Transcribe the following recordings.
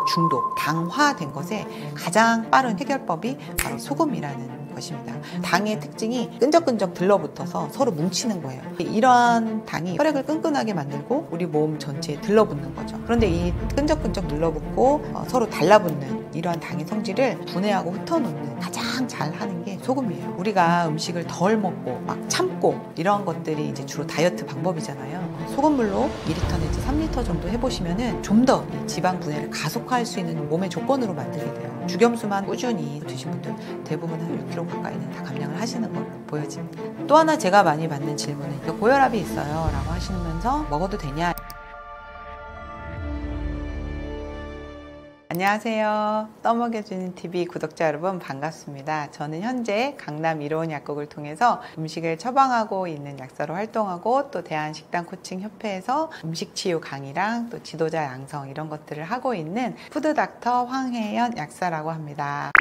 중독, 당화된 것에 가장 빠른 해결법이 바로 소금이라는 것입니다. 당의 특징이 끈적끈적 들러붙어서 서로 뭉치는 거예요. 이러한 당이 혈액을 끈끈하게 만들고 우리 몸 전체에 들러붙는 거죠. 그런데 이 끈적끈적 들러붙고 서로 달라붙는 이러한 당의 성질을 분해하고 흩어놓는 가장 잘하는 게 소금이에요. 우리가 음식을 덜 먹고 막 참고 이런 것들이 이제 주로 다이어트 방법이잖아요. 소금물로 2리터 내지 3리터 정도 해보시면은 좀 더 지방 분해를 가속화할 수 있는 몸의 조건으로 만들게 돼요. 죽염수만 꾸준히 드신 분들 대부분 한 6kg 가까이는 다 감량을 하시는 걸로 보여집니다. 또 하나 제가 많이 받는 질문은 고혈압이 있어요 라고 하시면서 먹어도 되냐? 안녕하세요. 떠먹여주는 TV 구독자 여러분 반갑습니다. 저는 현재 강남 이로운 약국을 통해서 음식을 처방하고 있는 약사로 활동하고 또 대한식단코칭협회에서 음식치유 강의랑 또 지도자 양성 이런 것들을 하고 있는 푸드닥터 황혜연 약사라고 합니다.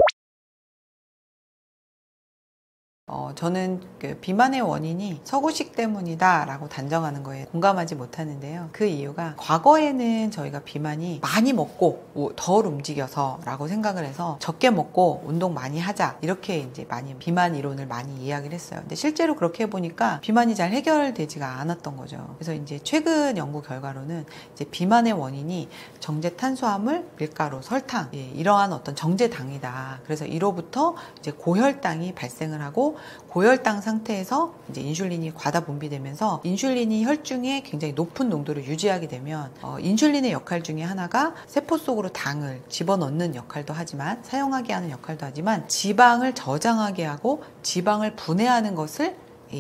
저는 비만의 원인이 서구식 때문이다 라고 단정하는 거에 공감하지 못하는데요. 그 이유가 과거에는 저희가 비만이 많이 먹고 덜 움직여서 라고 생각을 해서 적게 먹고 운동 많이 하자 이렇게 이제 많이 비만 이론을 많이 이야기를 했어요. 근데 실제로 그렇게 해보니까 비만이 잘 해결되지가 않았던 거죠. 그래서 이제 최근 연구 결과로는 이제 비만의 원인이 정제 탄수화물, 밀가루, 설탕 이러한 어떤 정제당이다. 그래서 이로부터 이제 고혈당이 발생을 하고 고혈당 상태에서 이제 인슐린이 과다 분비되면서 인슐린이 혈중에 굉장히 높은 농도를 유지하게 되면 인슐린의 역할 중에 하나가 세포 속으로 당을 집어넣는 역할도 하지만 사용하게 하는 역할도 하지만 지방을 저장하게 하고 지방을 분해하는 것을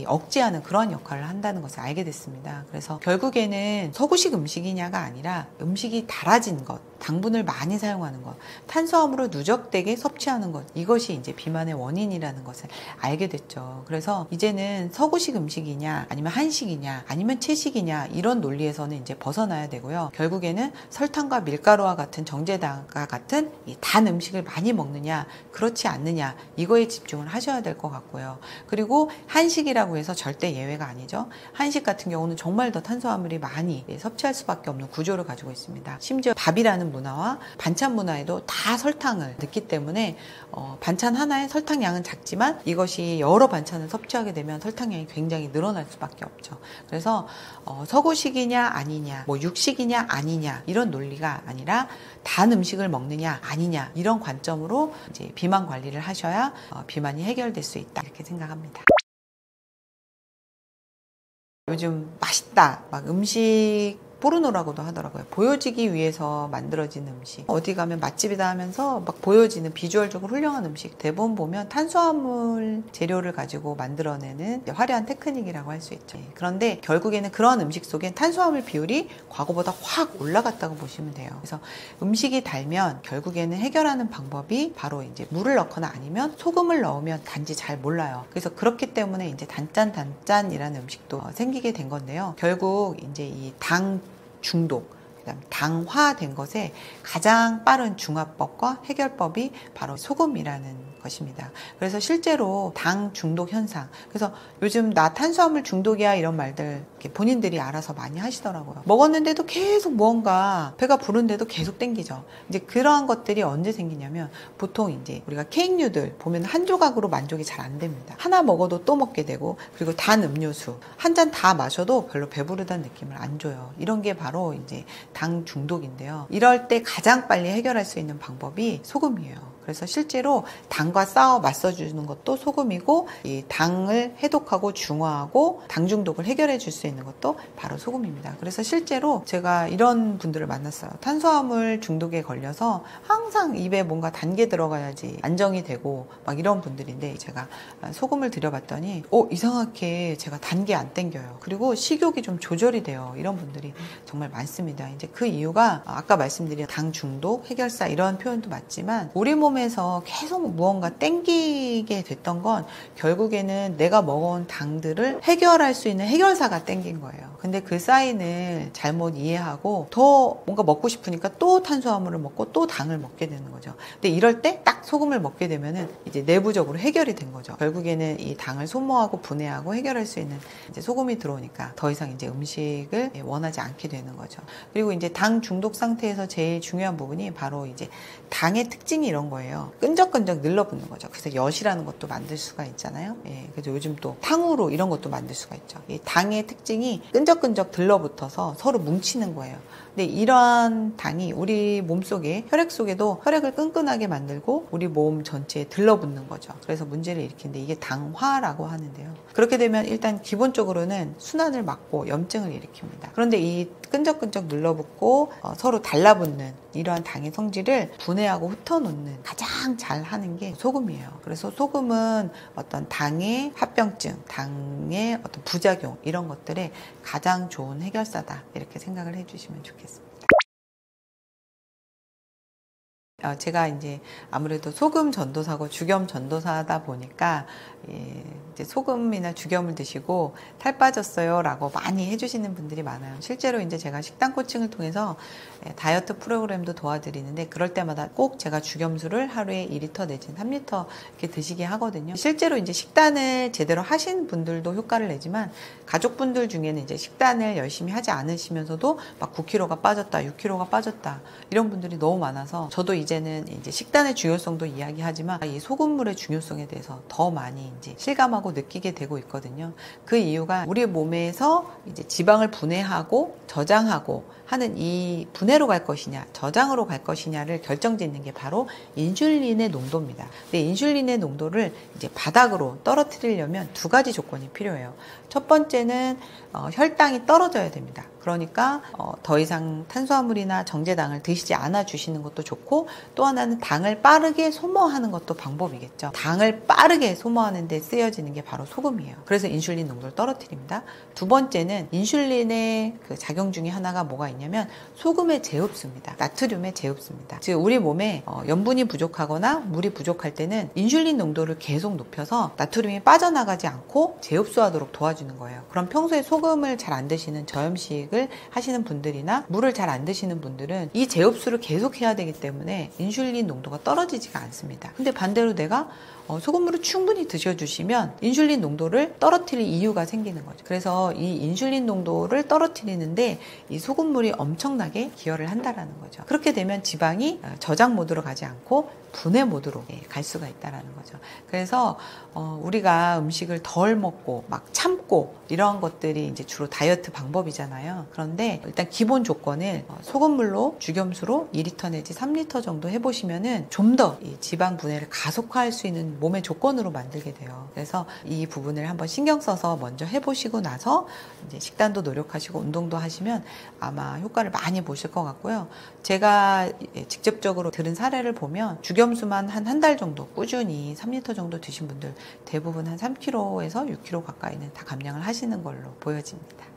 억제하는 그런 역할을 한다는 것을 알게 됐습니다. 그래서 결국에는 서구식 음식이냐가 아니라 음식이 달아진 것, 당분을 많이 사용하는 것, 탄수화물을 누적되게 섭취하는 것, 이것이 이제 비만의 원인이라는 것을 알게 됐죠. 그래서 이제는 서구식 음식이냐, 아니면 한식이냐, 아니면 채식이냐 이런 논리에서는 이제 벗어나야 되고요. 결국에는 설탕과 밀가루와 같은 정제당과 같은 이 단 음식을 많이 먹느냐, 그렇지 않느냐 이거에 집중을 하셔야 될 것 같고요. 그리고 한식이라고 해서 절대 예외가 아니죠. 한식 같은 경우는 정말 더 탄수화물이 많이 섭취할 수밖에 없는 구조를 가지고 있습니다. 심지어 밥이라는 문화와 반찬 문화에도 다 설탕을 넣기 때문에 반찬 하나에 설탕량은 작지만 이것이 여러 반찬을 섭취하게 되면 설탕량이 굉장히 늘어날 수밖에 없죠. 그래서 서구식이냐 아니냐, 뭐 육식이냐 아니냐 이런 논리가 아니라 단 음식을 먹느냐 아니냐 이런 관점으로 이제 비만 관리를 하셔야 비만이 해결될 수 있다 이렇게 생각합니다. 요즘 맛있다 막 음식 포르노라고도 하더라고요. 보여지기 위해서 만들어진 음식, 어디 가면 맛집이다 하면서 막 보여지는 비주얼적으로 훌륭한 음식 대부분 보면 탄수화물 재료를 가지고 만들어내는 화려한 테크닉이라고 할 수 있죠. 그런데 결국에는 그런 음식 속엔 탄수화물 비율이 과거보다 확 올라갔다고 보시면 돼요. 그래서 음식이 달면 결국에는 해결하는 방법이 바로 이제 물을 넣거나 아니면 소금을 넣으면 단지 잘 몰라요. 그래서 그렇기 때문에 이제 단짠이라는 음식도 생기게 된 건데요. 결국 이제 이 당 중독, 그다음 당화된 것에 가장 빠른 중화법과 해결법이 바로 소금이라는 것입니다. 그래서 실제로 당 중독 현상, 그래서 요즘 나 탄수화물 중독이야 이런 말들 본인들이 알아서 많이 하시더라고요. 먹었는데도 계속 무언가 배가 부른데도 계속 땡기죠. 이제 그러한 것들이 언제 생기냐면 보통 이제 우리가 케이크류들 보면 한 조각으로 만족이 잘 안 됩니다. 하나 먹어도 또 먹게 되고, 그리고 단 음료수 한 잔 다 마셔도 별로 배부르다는 느낌을 안 줘요. 이런 게 바로 이제 당 중독인데요. 이럴 때 가장 빨리 해결할 수 있는 방법이 소금이에요. 그래서 실제로 당과 싸워 맞서주는 것도 소금이고, 이 당을 해독하고 중화하고 당 중독을 해결해 줄 수 있는 것도 바로 소금입니다. 그래서 실제로 제가 이런 분들을 만났어요. 탄수화물 중독에 걸려서 항상 입에 뭔가 단 게 들어가야지 안정이 되고 막 이런 분들인데, 제가 소금을 들여봤더니 이상하게 제가 단 게 안 땡겨요. 그리고 식욕이 좀 조절이 돼요. 이런 분들이 정말 많습니다. 이제 그 이유가 아까 말씀드린 당 중독, 해결사 이런 표현도 맞지만 우리 몸에서 계속 무언가 땡기게 됐던 건 결국에는 내가 먹어온 당들을 해결할 수 있는 해결사가 땡긴 거예요. 근데 그 사인을 잘못 이해하고 더 뭔가 먹고 싶으니까 또 탄수화물을 먹고 또 당을 먹게 되는 거죠. 근데 이럴 때 딱 소금을 먹게 되면은 이제 내부적으로 해결이 된 거죠. 결국에는 이 당을 소모하고 분해하고 해결할 수 있는 이제 소금이 들어오니까 더 이상 이제 음식을 원하지 않게 되는 거죠. 그리고 이제 당 중독 상태에서 제일 중요한 부분이 바로 이제 당의 특징이 이런 거예요. 끈적끈적 늘러붙는 거죠. 그래서 엿이라는 것도 만들 수가 있잖아요. 예, 그래서 요즘 또 탕후루 이런 것도 만들 수가 있죠. 이 당의 특징이 끈적끈적 들러붙어서 서로 뭉치는 거예요. 근데 이러한 당이 우리 몸속에 혈액 속에도 혈액을 끈끈하게 만들고 우리 몸 전체에 들러붙는 거죠. 그래서 문제를 일으키는데 이게 당화라고 하는데요. 그렇게 되면 일단 기본적으로는 순환을 막고 염증을 일으킵니다. 그런데 이 끈적끈적 눌러붙고 서로 달라붙는 이러한 당의 성질을 분해하고 흩어놓는 가장 잘 하는 게 소금이에요. 그래서 소금은 어떤 당의 합병증, 당의 어떤 부작용 이런 것들에 가장 좋은 해결사다 이렇게 생각을 해주시면 좋겠습니다. 제가 이제 아무래도 소금 전도사고 죽염 전도사다 보니까 이제 소금이나 죽염을 드시고 살 빠졌어요 라고 많이 해주시는 분들이 많아요. 실제로 이제 제가 식단 코칭을 통해서 다이어트 프로그램도 도와드리는데 그럴 때마다 꼭 제가 죽염수를 하루에 2리터 내지는 3리터 이렇게 드시게 하거든요. 실제로 이제 식단을 제대로 하신 분들도 효과를 내지만 가족분들 중에는 이제 식단을 열심히 하지 않으시면서도 막 9kg가 빠졌다, 6kg가 빠졌다 이런 분들이 너무 많아서 저도 이제는 이제 식단의 중요성도 이야기하지만 이 소금물의 중요성에 대해서 더 많이 이제 실감하고 느끼게 되고 있거든요. 그 이유가 우리 몸에서 이제 지방을 분해하고 저장하고 하는 이 분해로 갈 것이냐 저장으로 갈 것이냐를 결정짓는 게 바로 인슐린의 농도입니다. 근데 인슐린의 농도를 이제 바닥으로 떨어뜨리려면 두 가지 조건이 필요해요. 첫 번째는 혈당이 떨어져야 됩니다. 그러니까 더 이상 탄수화물이나 정제당을 드시지 않아 주시는 것도 좋고 또 하나는 당을 빠르게 소모하는 것도 방법이겠죠. 당을 빠르게 소모하는 데 쓰여지는 게 바로 소금이에요. 그래서 인슐린 농도를 떨어뜨립니다. 두 번째는 인슐린의 그 작용 중에 하나가 뭐가 있냐면 소금의 제흡수입니다. 나트륨의 제흡수입니다. 즉 우리 몸에 염분이 부족하거나 물이 부족할 때는 인슐린 농도를 계속 높여서 나트륨이 빠져나가지 않고 제흡수하도록 도와주는 거예요. 그럼 평소에 소금을 잘 안 드시는 저염식 하시는 분들이나 물을 잘 안 드시는 분들은 이 제흡수를 계속 해야 되기 때문에 인슐린 농도가 떨어지지가 않습니다. 근데 반대로 내가 소금물을 충분히 드셔주시면 인슐린 농도를 떨어뜨릴 이유가 생기는 거죠. 그래서 이 인슐린 농도를 떨어뜨리는데 이 소금물이 엄청나게 기여를 한다라는 거죠. 그렇게 되면 지방이 저장 모드로 가지 않고 분해 모드로 갈 수가 있다라는 거죠. 그래서 우리가 음식을 덜 먹고 막 참고 이러한 것들이 이제 주로 다이어트 방법이잖아요. 그런데 일단 기본 조건을 소금물로 죽염수로 2리터 내지 3리터 정도 해보시면은 좀 더 이 지방 분해를 가속화할 수 있는 몸의 조건으로 만들게 돼요. 그래서 이 부분을 한번 신경 써서 먼저 해보시고 나서 이제 식단도 노력하시고 운동도 하시면 아마 효과를 많이 보실 것 같고요. 제가 직접적으로 들은 사례를 보면 죽염수만 한 달 정도 꾸준히 3리터 정도 드신 분들 대부분 한 3kg에서 6kg 가까이는 다 감량을 하시는 걸로 보여집니다.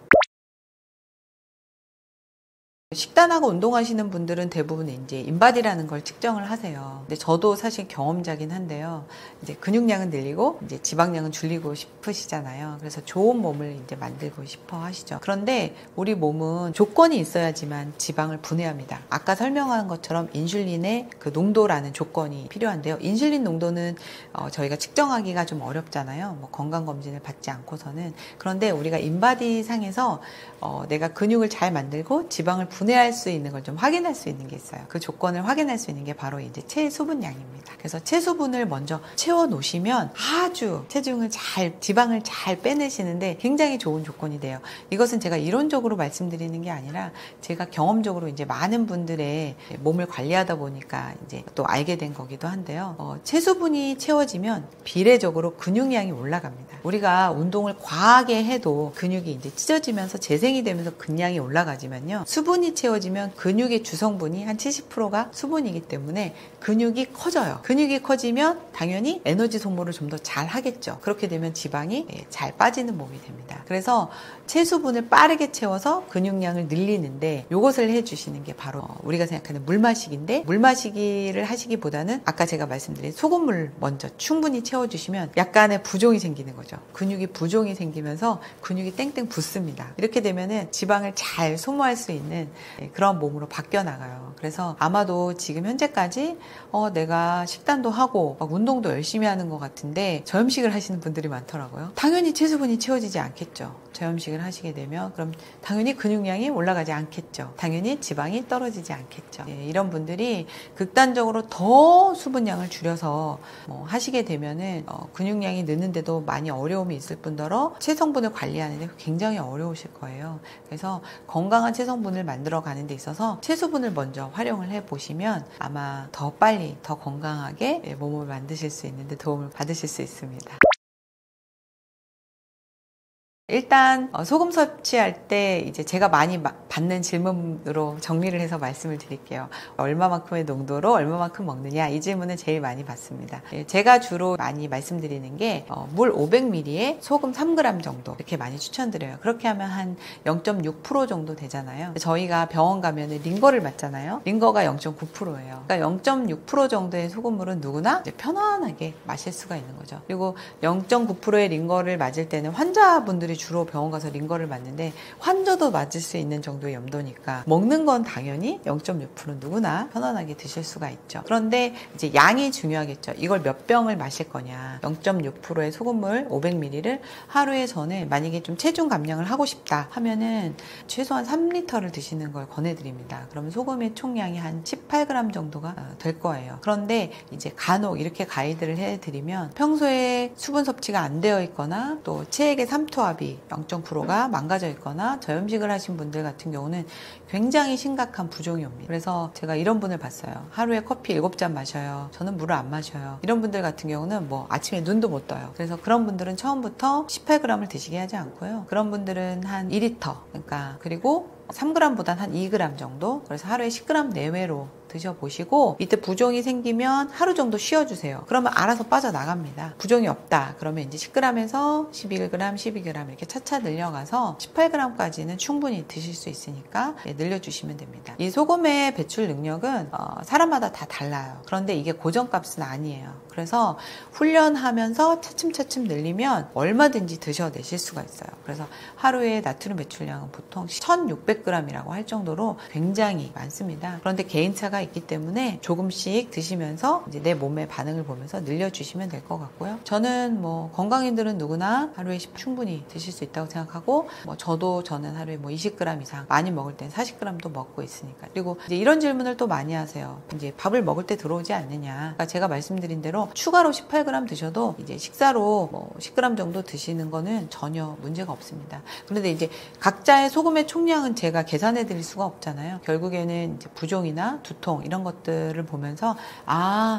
식단하고 운동하시는 분들은 대부분 이제 인바디라는 걸 측정을 하세요. 근데 저도 사실 경험자긴 한데요. 이제 근육량은 늘리고 이제 지방량은 줄이고 싶으시잖아요. 그래서 좋은 몸을 이제 만들고 싶어 하시죠. 그런데 우리 몸은 조건이 있어야지만 지방을 분해합니다. 아까 설명한 것처럼 인슐린의 그 농도라는 조건이 필요한데요. 인슐린 농도는 저희가 측정하기가 좀 어렵잖아요. 뭐 건강검진을 받지 않고서는. 그런데 우리가 인바디 상에서 내가 근육을 잘 만들고 지방을 분해할 수 있는 걸 좀 확인할 수 있는 게 있어요. 그 조건을 확인할 수 있는 게 바로 이제 체수분량입니다. 그래서 체수분을 먼저 채워 놓으시면 아주 지방을 잘 빼내시는데 굉장히 좋은 조건이 돼요. 이것은 제가 이론적으로 말씀드리는 게 아니라 제가 경험적으로 이제 많은 분들의 몸을 관리하다 보니까 이제 또 알게 된 거기도 한데요. 체수분이 채워지면 비례적으로 근육량이 올라갑니다. 우리가 운동을 과하게 해도 근육이 이제 찢어지면서 재생이 되면서 근량이 올라가지만요. 수분이 수분이 채워지면 근육의 주성분이 한 70%가 수분이기 때문에 근육이 커져요. 근육이 커지면 당연히 에너지 소모를 좀 더 잘 하겠죠. 그렇게 되면 지방이 잘 빠지는 몸이 됩니다. 그래서 체수분을 빠르게 채워서 근육량을 늘리는데 이것을 해주시는 게 바로 우리가 생각하는 물 마시기인데, 물 마시기를 하시기보다는 아까 제가 말씀드린 소금물 먼저 충분히 채워주시면 약간의 부종이 생기는 거죠. 근육이 부종이 생기면서 근육이 땡땡 붙습니다. 이렇게 되면은 지방을 잘 소모할 수 있는 그런 몸으로 바뀌어 나가요. 그래서 아마도 지금 현재까지 내가 식단도 하고 막 운동도 열심히 하는 것 같은데 저염식을 하시는 분들이 많더라고요. 당연히 체수분이 채워지지 않겠죠. 저염식을 하시게 되면 그럼 당연히 근육량이 올라가지 않겠죠. 당연히 지방이 떨어지지 않겠죠. 이런 분들이 극단적으로 더 수분량을 줄여서 하시게 되면은 근육량이 느는데도 많이 어려움이 있을 뿐더러 체성분을 관리하는데 굉장히 어려우실 거예요. 그래서 건강한 체성분을 만들어 가는 데 있어서 체수분을 먼저 활용을 해 보시면 아마 더 빨리 더 건강하게 몸을 만드실 수 있는데 도움을 받으실 수 있습니다. 일단 소금 섭취할 때 이제 제가 많이 받는 질문으로 정리를 해서 말씀을 드릴게요. 얼마만큼의 농도로 얼마만큼 먹느냐, 이 질문을 제일 많이 받습니다. 제가 주로 많이 말씀드리는 게 물 500ml에 소금 3g 정도 이렇게 많이 추천드려요. 그렇게 하면 한 0.6% 정도 되잖아요. 저희가 병원 가면 링거를 맞잖아요. 링거가 0.9%예요. 그러니까 0.6% 정도의 소금물은 누구나 이제 편안하게 마실 수가 있는 거죠. 그리고 0.9%의 링거를 맞을 때는 환자분들이 주로 병원 가서 링거를 맞는데 환자도 맞을 수 있는 정도의 염도니까 먹는 건 당연히 0.6% 누구나 편안하게 드실 수가 있죠. 그런데 이제 양이 중요하겠죠. 이걸 몇 병을 마실 거냐. 0.6%의 소금물 500ml를 하루에 저는 만약에 좀 체중 감량을 하고 싶다 하면은 최소한 3리터를 드시는 걸 권해드립니다. 그러면 소금의 총량이 한 18g 정도가 될 거예요. 그런데 이제 간혹 이렇게 가이드를 해드리면 평소에 수분 섭취가 안 되어 있거나 또 체액의 삼투압이 0.9%가 망가져 있거나 저염식을 하신 분들 같은 경우는 굉장히 심각한 부종이 옵니다. 그래서 제가 이런 분을 봤어요. 하루에 커피 7잔 마셔요. 저는 물을 안 마셔요. 이런 분들 같은 경우는 아침에 눈도 못 떠요. 그래서 그런 분들은 처음부터 18g을 드시게 하지 않고요. 그런 분들은 한 2리터, 그리고 3g보단 한 2g 정도, 그래서 하루에 10g 내외로 드셔보시고 이때 부종이 생기면 하루 정도 쉬어주세요. 그러면 알아서 빠져나갑니다. 부종이 없다 그러면 이제 10g에서 11g, 12g 이렇게 차차 늘려가서 18g까지는 충분히 드실 수 있으니까 늘려주시면 됩니다. 이 소금의 배출 능력은 사람마다 다 달라요. 그런데 이게 고정값은 아니에요. 그래서 훈련하면서 차츰차츰 늘리면 얼마든지 드셔내실 수가 있어요. 그래서 하루에 나트륨 배출량은 보통 1600g이라고 할 정도로 굉장히 많습니다. 그런데 개인차가 있기 때문에 조금씩 드시면서 이제 내 몸의 반응을 보면서 늘려주시면 될 것 같고요. 저는 건강인들은 누구나 하루에 충분히 드실 수 있다고 생각하고 저는 하루에 20g 이상, 많이 먹을 땐 40g도 먹고 있으니까. 그리고 이제 이런 질문을 또 많이 하세요. 이제 밥을 먹을 때 들어오지 않느냐. 그러니까 제가 말씀드린 대로 추가로 18g 드셔도 이제 식사로 10g 정도 드시는 거는 전혀 문제가 없습니다. 그런데 이제 각자의 소금의 총량은 제가 계산해 드릴 수가 없잖아요. 결국에는 이제 부종이나 두통 이런 것들을 보면서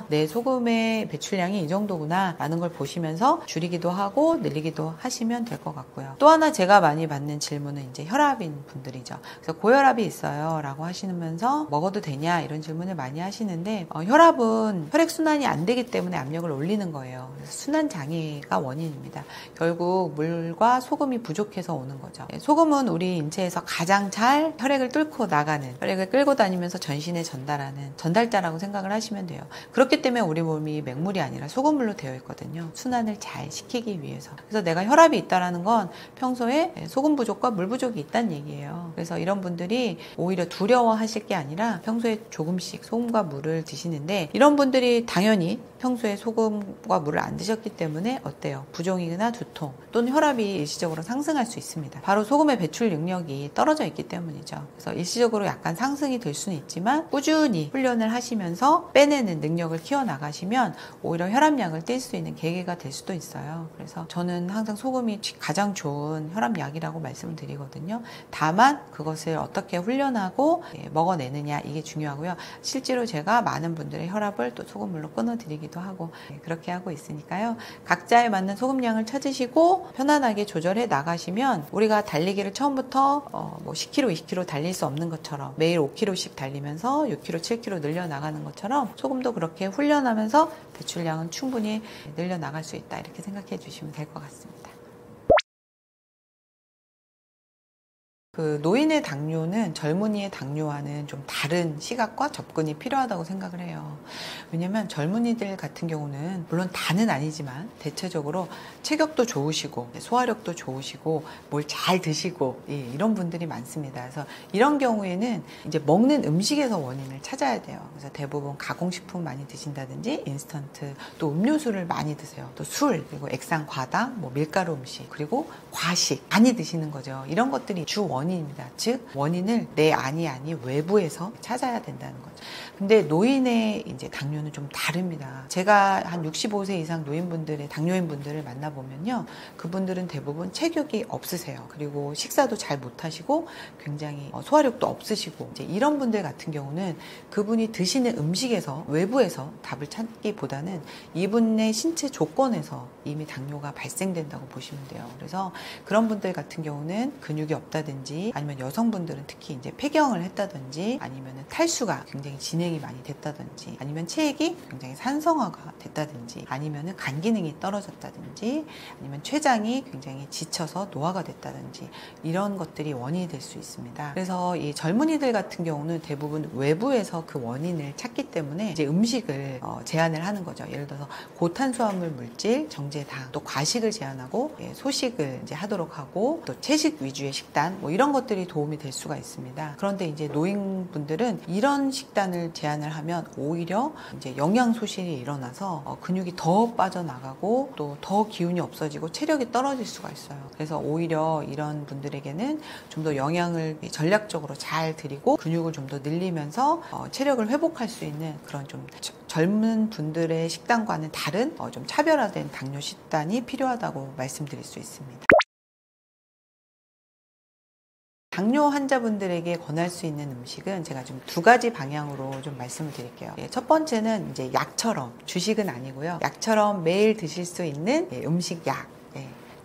내 소금의 배출량이 이 정도구나 라는 걸 보시면서 줄이기도 하고 늘리기도 하시면 될 것 같고요. 또 하나 제가 많이 받는 질문은 이제 혈압인 분들이죠. 그래서 고혈압이 있어요 라고 하시면서 먹어도 되냐 이런 질문을 많이 하시는데 혈압은 혈액순환이 안 되기 때문에 압력을 올리는 거예요. 그래서 순환장애가 원인입니다. 결국 물과 소금이 부족해서 오는 거죠. 소금은 우리 인체에서 가장 잘 혈액을 뚫고 나가는, 혈액을 끌고 다니면서 전신에 전달하는 전달자라고 생각을 하시면 돼요. 그렇기 때문에 우리 몸이 맹물이 아니라 소금물로 되어 있거든요. 순환을 잘 시키기 위해서. 그래서 내가 혈압이 있다는 건 평소에 소금 부족과 물 부족이 있다는 얘기예요. 그래서 이런 분들이 오히려 두려워하실 게 아니라 평소에 조금씩 소금과 물을 드시는데, 이런 분들이 당연히 평소에 소금과 물을 안 드셨기 때문에 어때요? 부종이나 두통 또는 혈압이 일시적으로 상승할 수 있습니다. 바로 소금의 배출 능력이 떨어져 있기 때문이죠. 그래서 일시적으로 약간 상승이 될 수는 있지만 꾸준히 꾸준히 훈련을 하시면서 빼내는 능력을 키워나가시면 오히려 혈압약을 뗄 수 있는 계기가 될 수도 있어요. 그래서 저는 항상 소금이 가장 좋은 혈압약이라고 말씀을 드리거든요. 다만 그것을 어떻게 훈련하고 먹어내느냐, 이게 중요하고요. 실제로 제가 많은 분들의 혈압을 또 소금물로 끊어드리기도 하고 그렇게 하고 있으니까요. 각자에 맞는 소금량을 찾으시고 편안하게 조절해 나가시면, 우리가 달리기를 처음부터 뭐 10km, 20km 달릴 수 없는 것처럼 매일 5km씩 달리면서 6km, 7km 늘려 나가는 것처럼 소금도 그렇게 훈련하면서 배출량은 충분히 늘려 나갈 수 있다, 이렇게 생각해 주시면 될 것 같습니다. 그 노인의 당뇨는 젊은이의 당뇨와는 좀 다른 시각과 접근이 필요하다고 생각을 해요. 왜냐면 젊은이들 같은 경우는 물론 다는 아니지만 대체적으로 체격도 좋으시고 소화력도 좋으시고 뭘 잘 드시고 이런 분들이 많습니다. 그래서 이런 경우에는 이제 먹는 음식에서 원인을 찾아야 돼요. 그래서 대부분 가공식품 많이 드신다든지 인스턴트, 또 음료수를 많이 드세요. 또 술, 그리고 액상 과당, 뭐 밀가루 음식, 그리고 과식 많이 드시는 거죠. 이런 것들이 주 원인입니다. 즉 원인을 내 안이 아닌 외부에서 찾아야 된다는 거죠. 근데 노인의 이제 당뇨는 좀 다릅니다. 제가 한 65세 이상 노인분들의 당뇨인분들을 만나보면요, 그분들은 대부분 체격이 없으세요. 그리고 식사도 잘 못하시고 굉장히 소화력도 없으시고, 이제 이런 분들 같은 경우는 그분이 드시는 음식에서 외부에서 답을 찾기보다는 이분의 신체 조건에서 이미 당뇨가 발생된다고 보시면 돼요. 그래서 그런 분들 같은 경우는 근육이 없다든지, 아니면 여성분들은 특히 이제 폐경을 했다든지, 아니면 탈수가 굉장히 진행이 많이 됐다든지, 아니면 체액이 굉장히 산성화가 됐다든지, 아니면 간 기능이 떨어졌다든지, 아니면 췌장이 굉장히 지쳐서 노화가 됐다든지, 이런 것들이 원인이 될 수 있습니다. 그래서 이 젊은이들 같은 경우는 대부분 외부에서 그 원인을 찾기 때문에 이제 음식을 제한을 하는 거죠. 예를 들어서 고탄수화물 물질, 정제당, 또 과식을 제한하고 소식을 이제 하도록 하고, 또 채식 위주의 식단, 뭐 이런 것들이 도움이 될 수가 있습니다. 그런데 이제 노인분들은 이런 식단을 제한을 하면 오히려 이제 영양 소실이 일어나서 근육이 더 빠져나가고 또 더 기운이 없어지고 체력이 떨어질 수가 있어요. 그래서 오히려 이런 분들에게는 좀 더 영양을 전략적으로 잘 드리고 근육을 좀 더 늘리면서 체력을 회복할 수 있는 그런 좀 젊은 분들의 식단과는 다른 좀 차별화된 당뇨 식단이 필요하다고 말씀드릴 수 있습니다. 당뇨 환자분들에게 권할 수 있는 음식은 제가 좀 두 가지 방향으로 좀 말씀을 드릴게요. 첫 번째는 이제 약처럼, 주식은 아니고요, 약처럼 매일 드실 수 있는 음식, 약,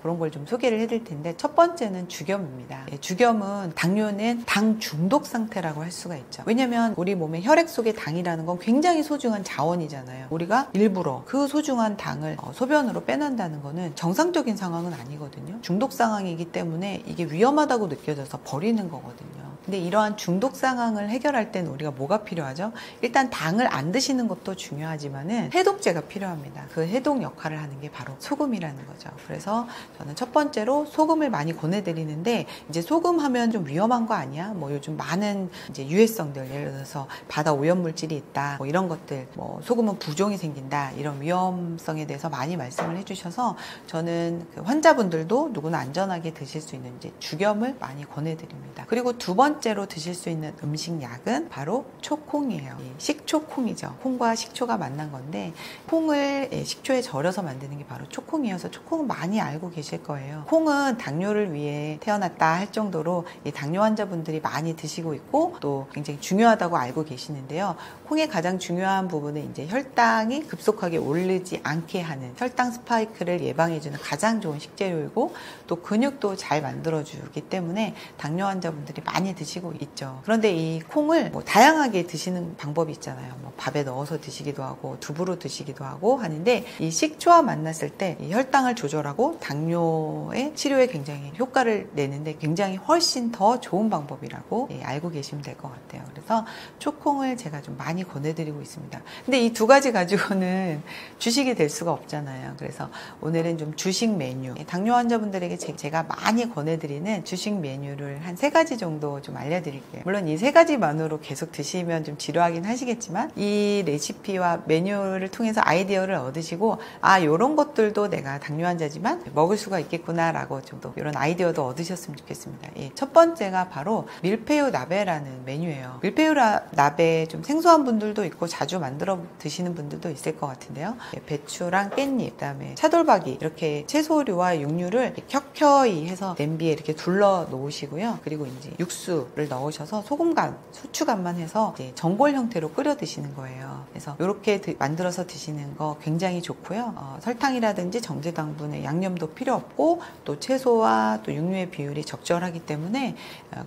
그런 걸 좀 소개를 해드릴 텐데, 첫 번째는 주겸입니다. 주겸은 당뇨는 당 중독 상태라고 할 수가 있죠. 왜냐면 우리 몸의 혈액 속의 당이라는 건 굉장히 소중한 자원이잖아요. 우리가 일부러 그 소중한 당을 소변으로 빼낸다는 거는 정상적인 상황은 아니거든요. 중독 상황이기 때문에 이게 위험하다고 느껴져서 버리는 거거든요. 근데 이러한 중독 상황을 해결할 때는 우리가 뭐가 필요하죠? 일단 당을 안 드시는 것도 중요하지만은 해독제가 필요합니다. 그 해독 역할을 하는 게 바로 소금이라는 거죠. 그래서 저는 첫 번째로 소금을 많이 권해드리는데, 이제 소금 하면 좀 위험한 거 아니야? 뭐 요즘 많은 이제 유해성들, 예를 들어서 바다 오염물질이 있다, 뭐 이런 것들, 뭐 소금은 부종이 생긴다, 이런 위험성에 대해서 많이 말씀을 해주셔서 저는 그 환자분들도 누구나 안전하게 드실 수 있는 이제 주겸을 많이 권해드립니다. 그리고 두 번째로 드실 수 있는 음식 약은 바로 초콩이에요. 식초콩이죠. 콩과 식초가 만난 건데, 콩을 식초에 절여서 만드는 게 바로 초콩이어서 초콩은 많이 알고 계실 거예요. 콩은 당뇨를 위해 태어났다 할 정도로 이 당뇨 환자분들이 많이 드시고 있고 또 굉장히 중요하다고 알고 계시는데요. 콩의 가장 중요한 부분은 이제 혈당이 급속하게 오르지 않게 하는, 혈당 스파이크를 예방해주는 가장 좋은 식재료이고, 또 근육도 잘 만들어주기 때문에 당뇨 환자분들이 많이 드시고 있죠. 그런데 이 콩을 뭐 다양하게 드시는 방법이 있잖아요. 뭐 밥에 넣어서 드시기도 하고 두부로 드시기도 하고 하는데, 이 식초와 만났을 때 이 혈당을 조절하고 당뇨의 치료에 굉장히 효과를 내는데 굉장히 훨씬 더 좋은 방법이라고 알고 계시면 될 것 같아요. 그래서 초콩을 제가 좀 많이 권해드리고 있습니다. 근데 이 두 가지 가지고는 주식이 될 수가 없잖아요. 그래서 오늘은 좀 주식 메뉴, 당뇨 환자분들에게 제가 많이 권해드리는 주식 메뉴를 한 3가지 정도 좀 좀 알려드릴게요. 물론 이 3가지만으로 계속 드시면 좀 지루하긴 하시겠지만 이 레시피와 메뉴를 통해서 아이디어를 얻으시고 요런 것들도 내가 당뇨 환자지만 먹을 수가 있겠구나 라고 좀 더 이런 아이디어도 얻으셨으면 좋겠습니다. 첫 번째가 바로 밀푀유 나베라는 메뉴예요. 밀푀유 나베 좀 생소한 분들도 있고 자주 만들어 드시는 분들도 있을 것 같은데요. 배추랑 깻잎, 그다음에 차돌박이 이렇게 채소류와 육류를 켜켜이 해서 냄비에 이렇게 둘러 놓으시고요. 그리고 이제 육수를 넣으셔서 소금간, 후추간만 해서 이제 전골 형태로 끓여 드시는 거예요. 그래서 이렇게 만들어서 드시는 거 굉장히 좋고요. 설탕이라든지 정제당분의 양념도 필요 없고 또 채소와 또 육류의 비율이 적절하기 때문에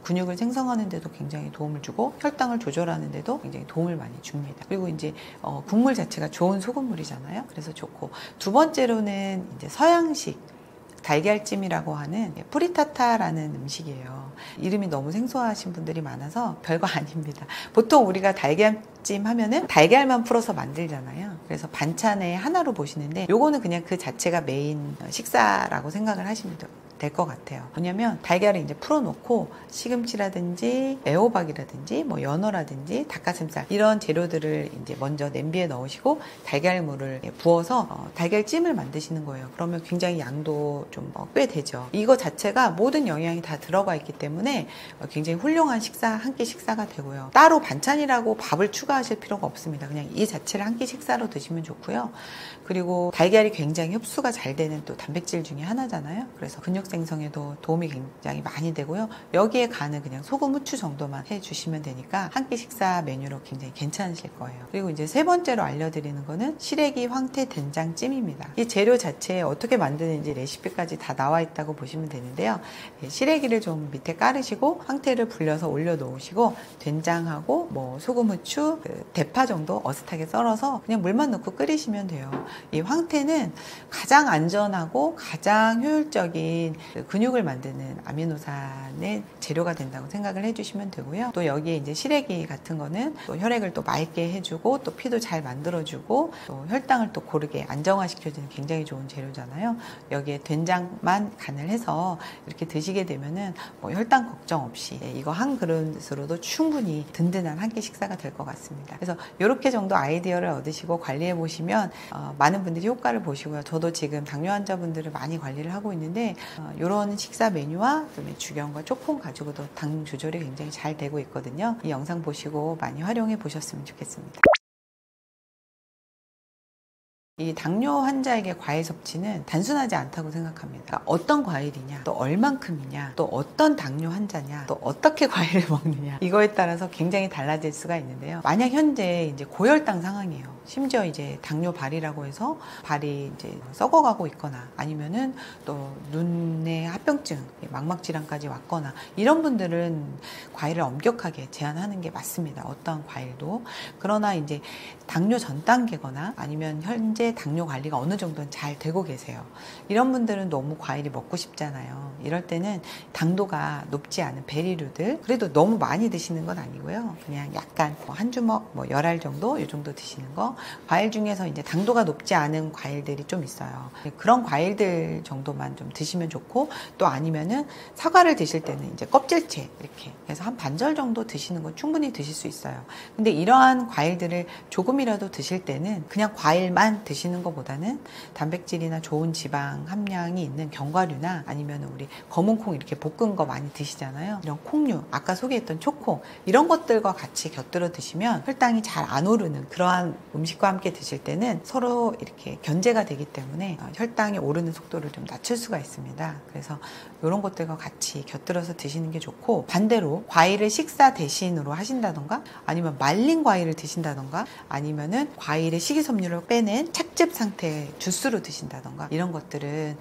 근육을 생성하는 데도 굉장히 도움을 주고 혈당을 조절하는 데도 굉장히 도움을 많이 줍니다. 그리고 이제 국물 자체가 좋은 소금물이잖아요. 그래서 좋고, 두 번째로는 이제 서양식 달걀찜이라고 하는 프리타타라는 음식이에요. 이름이 너무 생소하신 분들이 많아서 별거 아닙니다. 보통 우리가 달걀찜 하면은 달걀만 풀어서 만들잖아요. 그래서 반찬의 하나로 보시는데 요거는 그냥 그 자체가 메인 식사라고 생각을 하시면 돼요. 될 것 같아요. 뭐냐면 달걀을 이제 풀어놓고 시금치라든지 애호박이라든지 뭐 연어라든지 닭가슴살 이런 재료들을 이제 먼저 냄비에 넣으시고 달걀물을 부어서 달걀찜을 만드시는 거예요. 그러면 굉장히 양도 좀 꽤 되죠. 이거 자체가 모든 영양이 다 들어가 있기 때문에 굉장히 훌륭한 식사, 한 끼 식사가 되고요. 따로 반찬이라고 밥을 추가하실 필요가 없습니다. 그냥 이 자체를 한 끼 식사로 드시면 좋고요. 그리고 달걀이 굉장히 흡수가 잘 되는 또 단백질 중에 하나잖아요. 그래서 근육 생성에도 도움이 굉장히 많이 되고요. 여기에 간은 그냥 소금, 후추 정도만 해주시면 되니까 한 끼 식사 메뉴로 굉장히 괜찮으실 거예요. 그리고 이제 세 번째로 알려드리는 거는 시래기 황태 된장찜입니다. 이 재료 자체에 어떻게 만드는지 레시피까지 다 나와 있다고 보시면 되는데요. 시래기를 좀 밑에 깔으시고 황태를 불려서 올려 놓으시고 된장하고 뭐 소금, 후추, 대파 정도 어슷하게 썰어서 그냥 물만 넣고 끓이시면 돼요. 이 황태는 가장 안전하고 가장 효율적인 근육을 만드는 아미노산의 재료가 된다고 생각을 해주시면 되고요. 또 여기에 이제 시래기 같은 거는 또 혈액을 또 맑게 해주고 또 피도 잘 만들어주고 또 혈당을 또 고르게 안정화시켜주는 굉장히 좋은 재료잖아요. 여기에 된장만 간을 해서 이렇게 드시게 되면은 뭐 혈당 걱정 없이 이거 한 그릇으로도 충분히 든든한 한 끼 식사가 될 것 같습니다. 그래서 이렇게 정도 아이디어를 얻으시고 관리해 보시면 많은 분들이 효과를 보시고요. 저도 지금 당뇨 환자분들을 많이 관리를 하고 있는데 이런 식사 메뉴와 그다음에 주경과 쪼콩 가지고도 당 조절이 굉장히 잘 되고 있거든요. 이 영상 보시고 많이 활용해 보셨으면 좋겠습니다. 이 당뇨 환자에게 과일 섭취는 단순하지 않다고 생각합니다. 그러니까 어떤 과일이냐, 또 얼만큼이냐, 또 어떤 당뇨 환자냐, 또 어떻게 과일을 먹느냐 이거에 따라서 굉장히 달라질 수가 있는데요. 만약 현재 이제 고혈당 상황이에요. 심지어 이제 당뇨 발이라고 해서 발이 이제 썩어가고 있거나 아니면은 또 눈의 합병증, 망막 질환까지 왔거나 이런 분들은 과일을 엄격하게 제한하는 게 맞습니다. 어떠한 과일도. 그러나 이제 당뇨 전 단계거나 아니면 현재 당뇨 관리가 어느 정도는 잘 되고 계세요. 이런 분들은 너무 과일이 먹고 싶잖아요. 이럴 때는 당도가 높지 않은 베리류들, 그래도 너무 많이 드시는 건 아니고요. 그냥 약간 한 주먹, 뭐 10알 정도, 이 정도 드시는 거. 과일 중에서 이제 당도가 높지 않은 과일들이 좀 있어요. 그런 과일들 정도만 좀 드시면 좋고, 또 아니면은 사과를 드실 때는 이제 껍질째 이렇게 해서 한 반절 정도 드시는 건 충분히 드실 수 있어요. 근데 이러한 과일들을 조금이라도 드실 때는 그냥 과일만 드시는 것보다는 단백질이나 좋은 지방 함량이 있는 견과류나 아니면 우리 검은 콩 이렇게 볶은 거 많이 드시잖아요. 이런 콩류, 아까 소개했던 초콩 이런 것들과 같이 곁들여 드시면 혈당이 잘 안 오르는 그러한 음식과 함께 드실 때는 서로 이렇게 견제가 되기 때문에 혈당이 오르는 속도를 좀 낮출 수가 있습니다. 그래서 이런 것들과 같이 곁들여서 드시는 게 좋고, 반대로 과일을 식사 대신으로 하신다던가 아니면 말린 과일을 드신다던가 아니면은 과일의 식이섬유를 빼낸 착즙 상태의 주스로 드신다던가 이런 것들은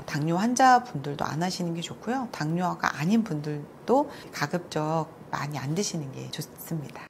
당뇨 환자분들도 안 하시는 게 좋고요. 당뇨가 아닌 분들도 가급적 많이 안 드시는 게 좋습니다.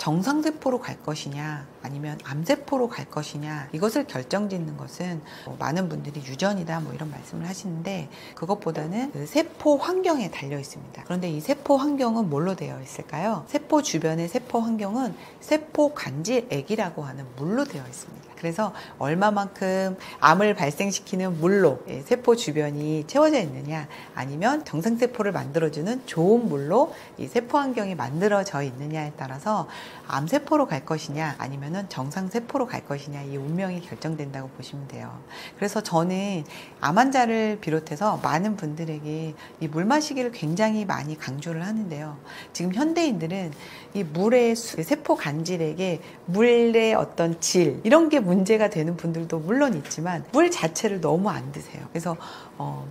정상세포로 갈 것이냐 아니면 암세포로 갈 것이냐, 이것을 결정짓는 것은 많은 분들이 유전이다 뭐 이런 말씀을 하시는데, 그것보다는 그 세포 환경에 달려 있습니다. 그런데 이 세포 환경은 뭘로 되어 있을까요? 세포 주변의 세포 환경은 세포 간질액이라고 하는 물로 되어 있습니다. 그래서 얼마만큼 암을 발생시키는 물로 세포 주변이 채워져 있느냐, 아니면 정상세포를 만들어주는 좋은 물로 이 세포 환경이 만들어져 있느냐에 따라서 암세포로 갈 것이냐 아니면 정상세포로 갈 것이냐, 이 운명이 결정된다고 보시면 돼요. 그래서 저는 암 환자를 비롯해서 많은 분들에게 이 물 마시기를 굉장히 많이 강조를 하는데요. 지금 현대인들은 이 물의 세포 간질액에 물의 어떤 질, 이런 게 문제가 되는 분들도 물론 있지만 물 자체를 너무 안 드세요. 그래서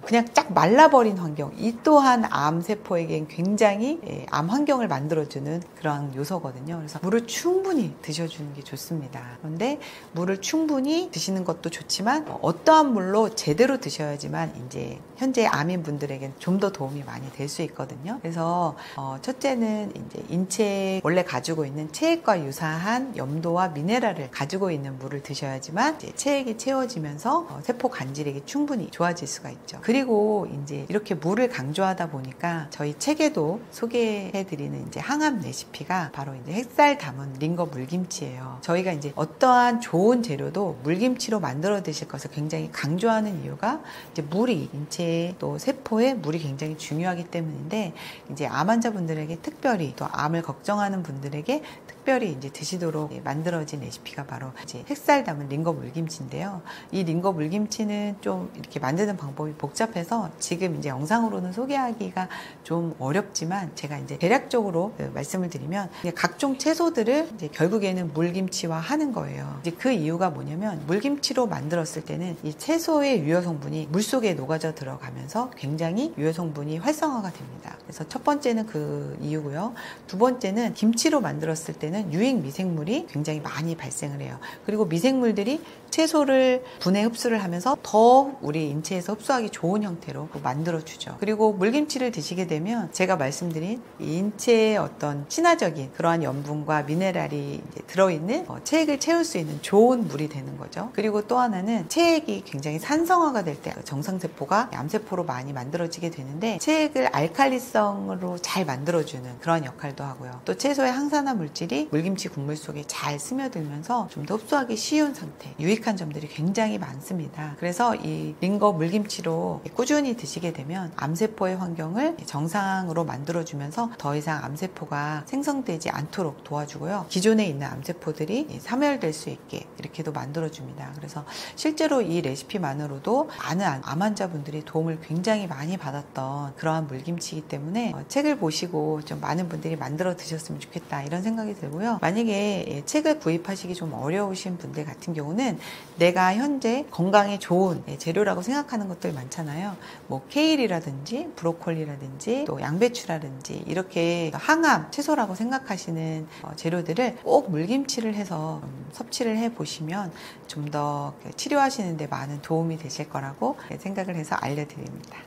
그냥 쫙 말라버린 환경, 이 또한 암세포에겐 굉장히 암 환경을 만들어주는 그런 요소거든요. 그래서 물을 충분히 드셔주는 게 좋습니다. 그런데 물을 충분히 드시는 것도 좋지만 어떠한 물로 제대로 드셔야지만 이제 현재 암인 분들에겐 좀 더 도움이 많이 될 수 있거든요. 그래서 첫째는 이제 인체에 원래 가지고 있는 체액과 유사한 염도와 미네랄을 가지고 있는 물을 드셔야지만 이제 체액이 채워지면서 세포 간질액이 충분히 좋아질 수가 있죠. 그리고 이제 이렇게 물을 강조하다 보니까 저희 책에도 소개해드리는 이제 항암 레시피가 바로 이제 햇살 담은 링거 물김치예요. 저희가 이제 어떠한 좋은 재료도 물김치로 만들어 드실 것을 굉장히 강조하는 이유가 이제 물이 인체에 또 세포에 물이 굉장히 중요하기 때문인데, 이제 암 환자분들에게 특별히 또 암을 걱정하는 분들에게 특별히 이제 드시도록 만들어진 레시피가 바로 이제 햇살 담은 링거 물김치인데요. 이 링거 물김치는 좀 이렇게 만드는 방법이 복잡해서 지금 이제 영상으로는 소개하기가 좀 어렵지만, 제가 이제 대략적으로 말씀을 드리면 각종 채소들을 이제 결국에는 물김치화 하는 거예요. 이제 그 이유가 뭐냐면, 물김치로 만들었을 때는 이 채소의 유효 성분이 물속에 녹아져 들어가면서 굉장히 유효 성분이 활성화가 됩니다. 그래서 첫 번째는 그 이유고요. 두 번째는 김치로 만들었을 때는 유익 미생물이 굉장히 많이 발생을 해요. 그리고 미생물들이 채소를 분해 흡수를 하면서 더 우리 인체에서 흡수하기 좋은 형태로 만들어주죠. 그리고 물김치를 드시게 되면 제가 말씀드린 인체의 어떤 친화적인 그러한 염분과 미네랄이 이제 들어있는 체액을 채울 수 있는 좋은 물이 되는 거죠. 그리고 또 하나는 체액이 굉장히 산성화가 될 때 정상세포가 암세포로 많이 만들어지게 되는데, 체액을 알칼리성으로 잘 만들어주는 그런 역할도 하고요. 또 채소의 항산화 물질이 물김치 국물 속에 잘 스며들면서 좀 더 흡수하기 쉬운 상태, 유익한 점들이 굉장히 많습니다. 그래서 이 링거 물김치로 꾸준히 드시게 되면 암세포의 환경을 정상으로 만들어주면서 더 이상 암세포가 생성되지 않도록 도와주고요. 기존에 있는 암세포들이 사멸될 수 있게 이렇게도 만들어줍니다. 그래서 실제로 이 레시피만으로도 많은 암 환자분들이 도움을 굉장히 많이 받았던 그러한 물김치이기 때문에 책을 보시고 좀 많은 분들이 만들어 드셨으면 좋겠다, 이런 생각이 들고요. 만약에 책을 구입하시기 좀 어려우신 분들 같은 경우는 내가 현재 건강에 좋은 재료라고 생각하는 것들 많잖아요. 뭐 케일이라든지 브로콜리라든지 또 양배추라든지 이렇게 항암 채소라고 생각하시는 재료들을 꼭 물김치를 해서 섭취를 해 보시면 좀 더 치료하시는 데 많은 도움이 되실 거라고 생각을 해서 알려드립니다.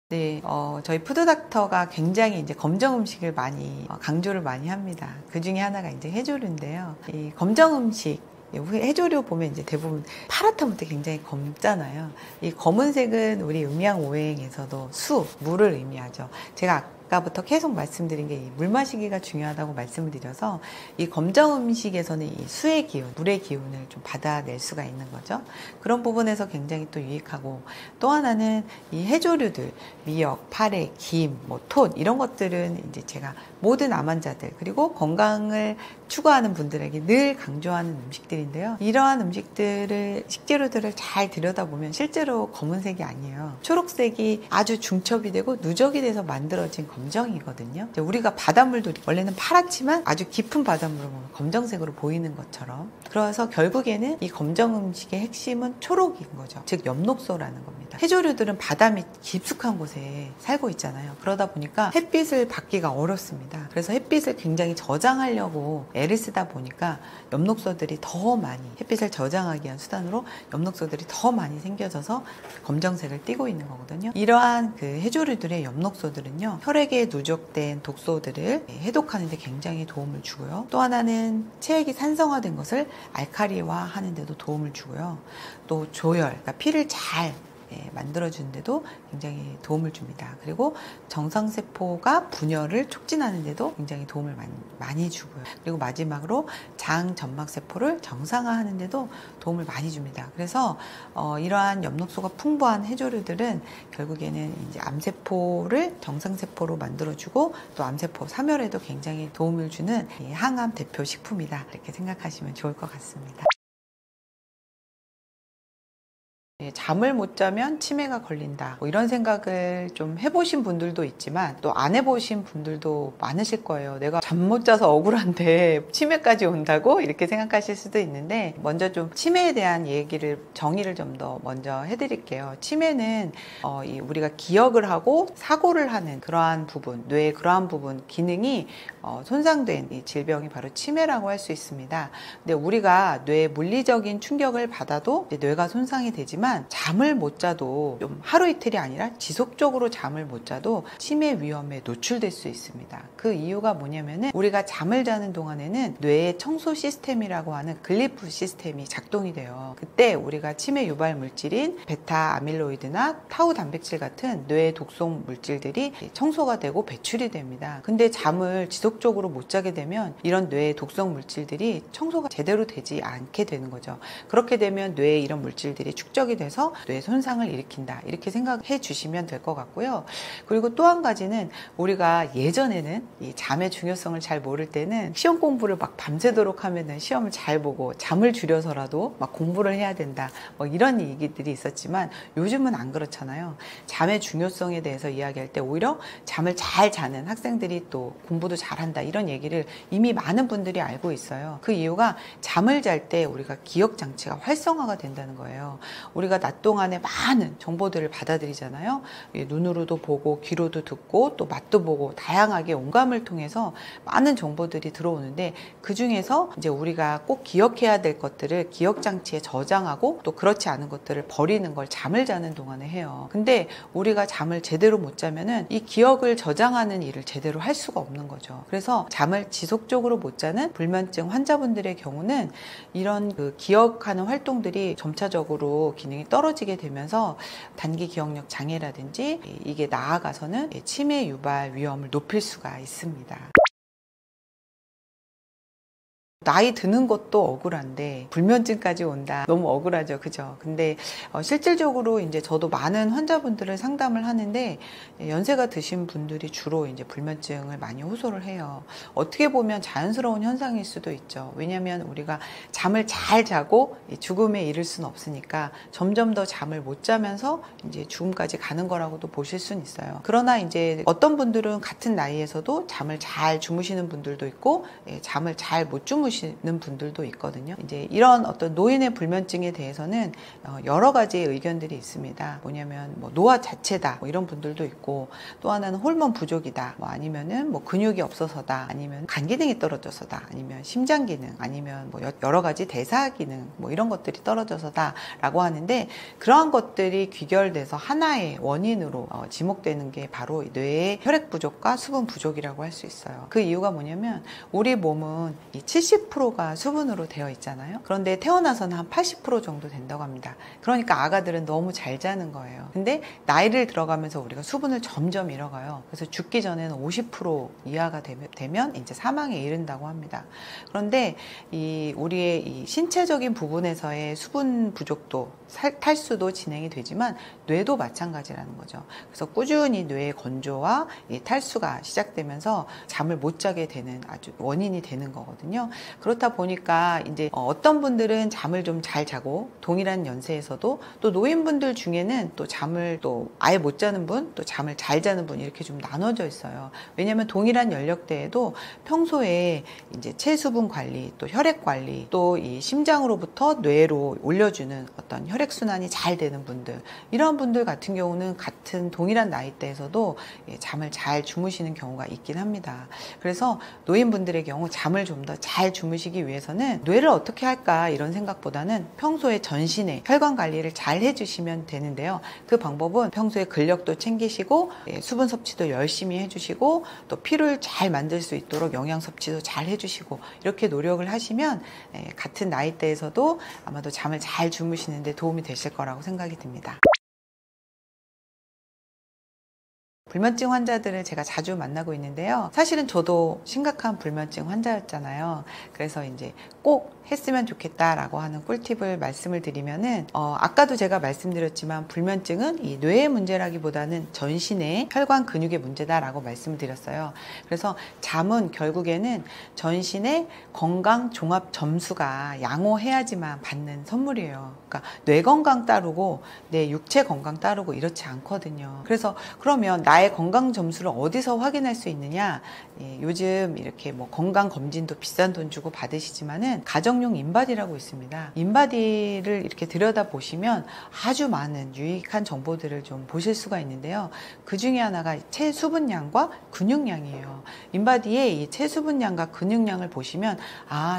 네, 저희 푸드닥터가 굉장히 이제 검정 음식을 많이 강조를 많이 합니다. 그 중에 하나가 이제 해조류인데요. 이 검정 음식, 해조류 보면 이제 대부분 파랗다부터 굉장히 검잖아요. 이 검은색은 우리 음양오행에서도 수, 물을 의미하죠. 제가 아까부터 계속 말씀드린 게 물 마시기가 중요하다고 말씀을 드려서, 이 검정 음식에서는 이 수의 기운, 물의 기운을 좀 받아낼 수가 있는 거죠. 그런 부분에서 굉장히 또 유익하고, 또 하나는 이 해조류들, 미역, 파래, 김, 뭐 톳, 이런 것들은 이제 제가 모든 암 환자들 그리고 건강을 추구하는 분들에게 늘 강조하는 음식들인데요. 이러한 식재료들을 잘 들여다보면 실제로 검은색이 아니에요. 초록색이 아주 중첩이 되고 누적이 돼서 만들어진 검정이거든요. 우리가 바닷물도 원래는 파랗지만 아주 깊은 바닷물을 보면 검정색으로 보이는 것처럼, 그래서 결국에는 이 검정 음식의 핵심은 초록인 거죠. 즉 엽록소라는 겁니다. 있습니다. 해조류들은 바다 밑 깊숙한 곳에 살고 있잖아요. 그러다 보니까 햇빛을 받기가 어렵습니다. 그래서 햇빛을 굉장히 저장하려고 애를 쓰다 보니까 엽록소들이 더 많이, 햇빛을 저장하기 위한 수단으로 엽록소들이 더 많이 생겨져서 검정색을 띠고 있는 거거든요. 이러한 그 해조류들의 엽록소들은요, 혈액에 누적된 독소들을 해독하는 데 굉장히 도움을 주고요. 또 하나는 체액이 산성화된 것을 알칼리화 하는 데도 도움을 주고요. 또 조혈, 그러니까 피를 잘 만들어주는데도 굉장히 도움을 줍니다. 그리고 정상세포가 분열을 촉진하는데도 굉장히 도움을 많이 주고요. 그리고 마지막으로 장 점막세포를 정상화하는데도 도움을 많이 줍니다. 그래서 이러한 엽록소가 풍부한 해조류들은 결국에는 이제 암세포를 정상세포로 만들어주고 또 암세포 사멸에도 굉장히 도움을 주는 항암 대표 식품이다, 이렇게 생각하시면 좋을 것 같습니다. 잠을 못 자면 치매가 걸린다, 뭐 이런 생각을 좀 해보신 분들도 있지만 또 안 해보신 분들도 많으실 거예요. 내가 잠 못 자서 억울한데 치매까지 온다고? 이렇게 생각하실 수도 있는데, 먼저 좀 치매에 대한 얘기를, 정의를 좀 더 먼저 해드릴게요. 치매는 우리가 기억을 하고 사고를 하는 그러한 부분, 뇌의 그러한 부분 기능이 손상된 이 질병이 바로 치매라고 할 수 있습니다. 근데 우리가 뇌에 물리적인 충격을 받아도 이제 뇌가 손상이 되지만 잠을 못 자도, 좀 하루 이틀이 아니라 지속적으로 잠을 못 자도 치매 위험에 노출될 수 있습니다. 그 이유가 뭐냐면은, 우리가 잠을 자는 동안에는 뇌의 청소 시스템이라고 하는 글리프 시스템이 작동이 돼요. 그때 우리가 치매 유발 물질인 베타 아밀로이드나 타우 단백질 같은 뇌의 독성 물질들이 청소가 되고 배출이 됩니다. 근데 잠을 지속적으로 못 자게 되면 이런 뇌의 독성 물질들이 청소가 제대로 되지 않게 되는 거죠. 그렇게 되면 뇌에 이런 물질들이 축적이 돼서 뇌 손상을 일으킨다, 이렇게 생각해 주시면 될 것 같고요. 그리고 또 한 가지는, 우리가 예전에는 이 잠의 중요성을 잘 모를 때는 시험 공부를 막 밤새도록 하면은 시험을 잘 보고 잠을 줄여서라도 막 공부를 해야 된다, 뭐 이런 얘기들이 있었지만 요즘은 안 그렇잖아요. 잠의 중요성에 대해서 이야기할 때 오히려 잠을 잘 자는 학생들이 또 공부도 잘한다, 이런 얘기를 이미 많은 분들이 알고 있어요. 그 이유가 잠을 잘 때 우리가 기억 장치가 활성화가 된다는 거예요. 우리가 낮 동안에 많은 정보들을 받아들이잖아요. 눈으로도 보고 귀로도 듣고 또 맛도 보고 다양하게 온감을 통해서 많은 정보들이 들어오는데, 그 중에서 이제 우리가 꼭 기억해야 될 것들을 기억 장치에 저장하고 또 그렇지 않은 것들을 버리는 걸 잠을 자는 동안에 해요. 근데 우리가 잠을 제대로 못 자면은 이 기억을 저장하는 일을 제대로 할 수가 없는 거죠. 그래서 잠을 지속적으로 못 자는 불면증 환자분들의 경우는 이런 그 기억하는 활동들이 점차적으로 기능이 떨어지게 되면서 단기 기억력 장애라든지 이게 나아가서는 치매 유발 위험을 높일 수가 있습니다. 나이 드는 것도 억울한데 불면증까지 온다, 너무 억울하죠, 그죠? 근데 실질적으로 이제 저도 많은 환자분들을 상담을 하는데, 연세가 드신 분들이 주로 이제 불면증을 많이 호소를 해요. 어떻게 보면 자연스러운 현상일 수도 있죠. 왜냐하면 우리가 잠을 잘 자고 죽음에 이를 수는 없으니까 점점 더 잠을 못 자면서 이제 죽음까지 가는 거라고도 보실 수는 있어요. 그러나 이제 어떤 분들은 같은 나이에서도 잠을 잘 주무시는 분들도 있고, 잠을 잘 못 주무시는 분들도 있거든요. 이제 이런 어떤 노인의 불면증에 대해서는 여러 가지의 의견들이 있습니다. 뭐냐면 뭐 노화 자체다, 뭐 이런 분들도 있고, 또 하나는 호르몬 부족이다, 뭐 아니면은 뭐 근육이 없어서다, 아니면 간 기능이 떨어져서다, 아니면 심장 기능, 아니면 뭐 여러 가지 대사 기능, 뭐 이런 것들이 떨어져서다라고 하는데, 그러한 것들이 귀결돼서 하나의 원인으로 지목되는 게 바로 뇌의 혈액 부족과 수분 부족이라고 할 수 있어요. 그 이유가 뭐냐면, 우리 몸은 이 70%가 수분으로 되어 있잖아요. 그런데 태어나서는 한 80% 정도 된다고 합니다. 그러니까 아가들은 너무 잘 자는 거예요. 근데 나이를 들어가면서 우리가 수분을 점점 잃어가요. 그래서 죽기 전에는 50% 이하가 되면 이제 사망에 이른다고 합니다. 그런데 우리의 이 신체적인 부분에서의 수분 부족도, 탈수도 진행이 되지만 뇌도 마찬가지라는 거죠. 그래서 꾸준히 뇌의 건조와 이 탈수가 시작되면서 잠을 못 자게 되는 아주 원인이 되는 거거든요. 그렇다 보니까 이제 어떤 분들은 잠을 좀 잘 자고 동일한 연세에서도 또 노인분들 중에는 또 잠을 또 아예 못 자는 분, 또 잠을 잘 자는 분 이렇게 좀 나눠져 있어요. 왜냐하면 동일한 연령대에도 평소에 이제 체수분 관리, 또 혈액 관리, 또 이 심장으로부터 뇌로 올려주는 어떤 혈액 순환이 잘 되는 분들, 이런 분들 같은 경우는 같은 동일한 나이대에서도 잠을 잘 주무시는 경우가 있긴 합니다. 그래서 노인분들의 경우 잠을 좀 더 잘 주무시기 위해서는 뇌를 어떻게 할까 이런 생각보다는 평소에 전신의 혈관 관리를 잘 해주시면 되는데요. 그 방법은 평소에 근력도 챙기시고 수분 섭취도 열심히 해주시고 또 피를 잘 만들 수 있도록 영양 섭취도 잘 해주시고 이렇게 노력을 하시면 같은 나이대에서도 아마도 잠을 잘 주무시는 데 도움이 되실 거라고 생각이 듭니다. 불면증 환자들을 제가 자주 만나고 있는데요. 사실은 저도 심각한 불면증 환자였잖아요. 그래서 이제 꼭 했으면 좋겠다라고 하는 꿀팁을 말씀을 드리면은 아까도 제가 말씀드렸지만 불면증은 이 뇌의 문제라기보다는 전신의 혈관 근육의 문제다라고 말씀을 드렸어요. 그래서 잠은 결국에는 전신의 건강 종합 점수가 양호해야지만 받는 선물이에요. 그러니까 뇌 건강 따르고 내 육체 건강 따르고 이렇지 않거든요. 그래서 그러면 나의 건강 점수를 어디서 확인할 수 있느냐? 요즘 이렇게 뭐 건강 검진도 비싼 돈 주고 받으시지만은 가정용 인바디라고 있습니다. 인바디를 이렇게 들여다 보시면 아주 많은 유익한 정보들을 좀 보실 수가 있는데요. 그 중에 하나가 체수분량과 근육량이에요. 인바디의 이 체수분량과 근육량을 보시면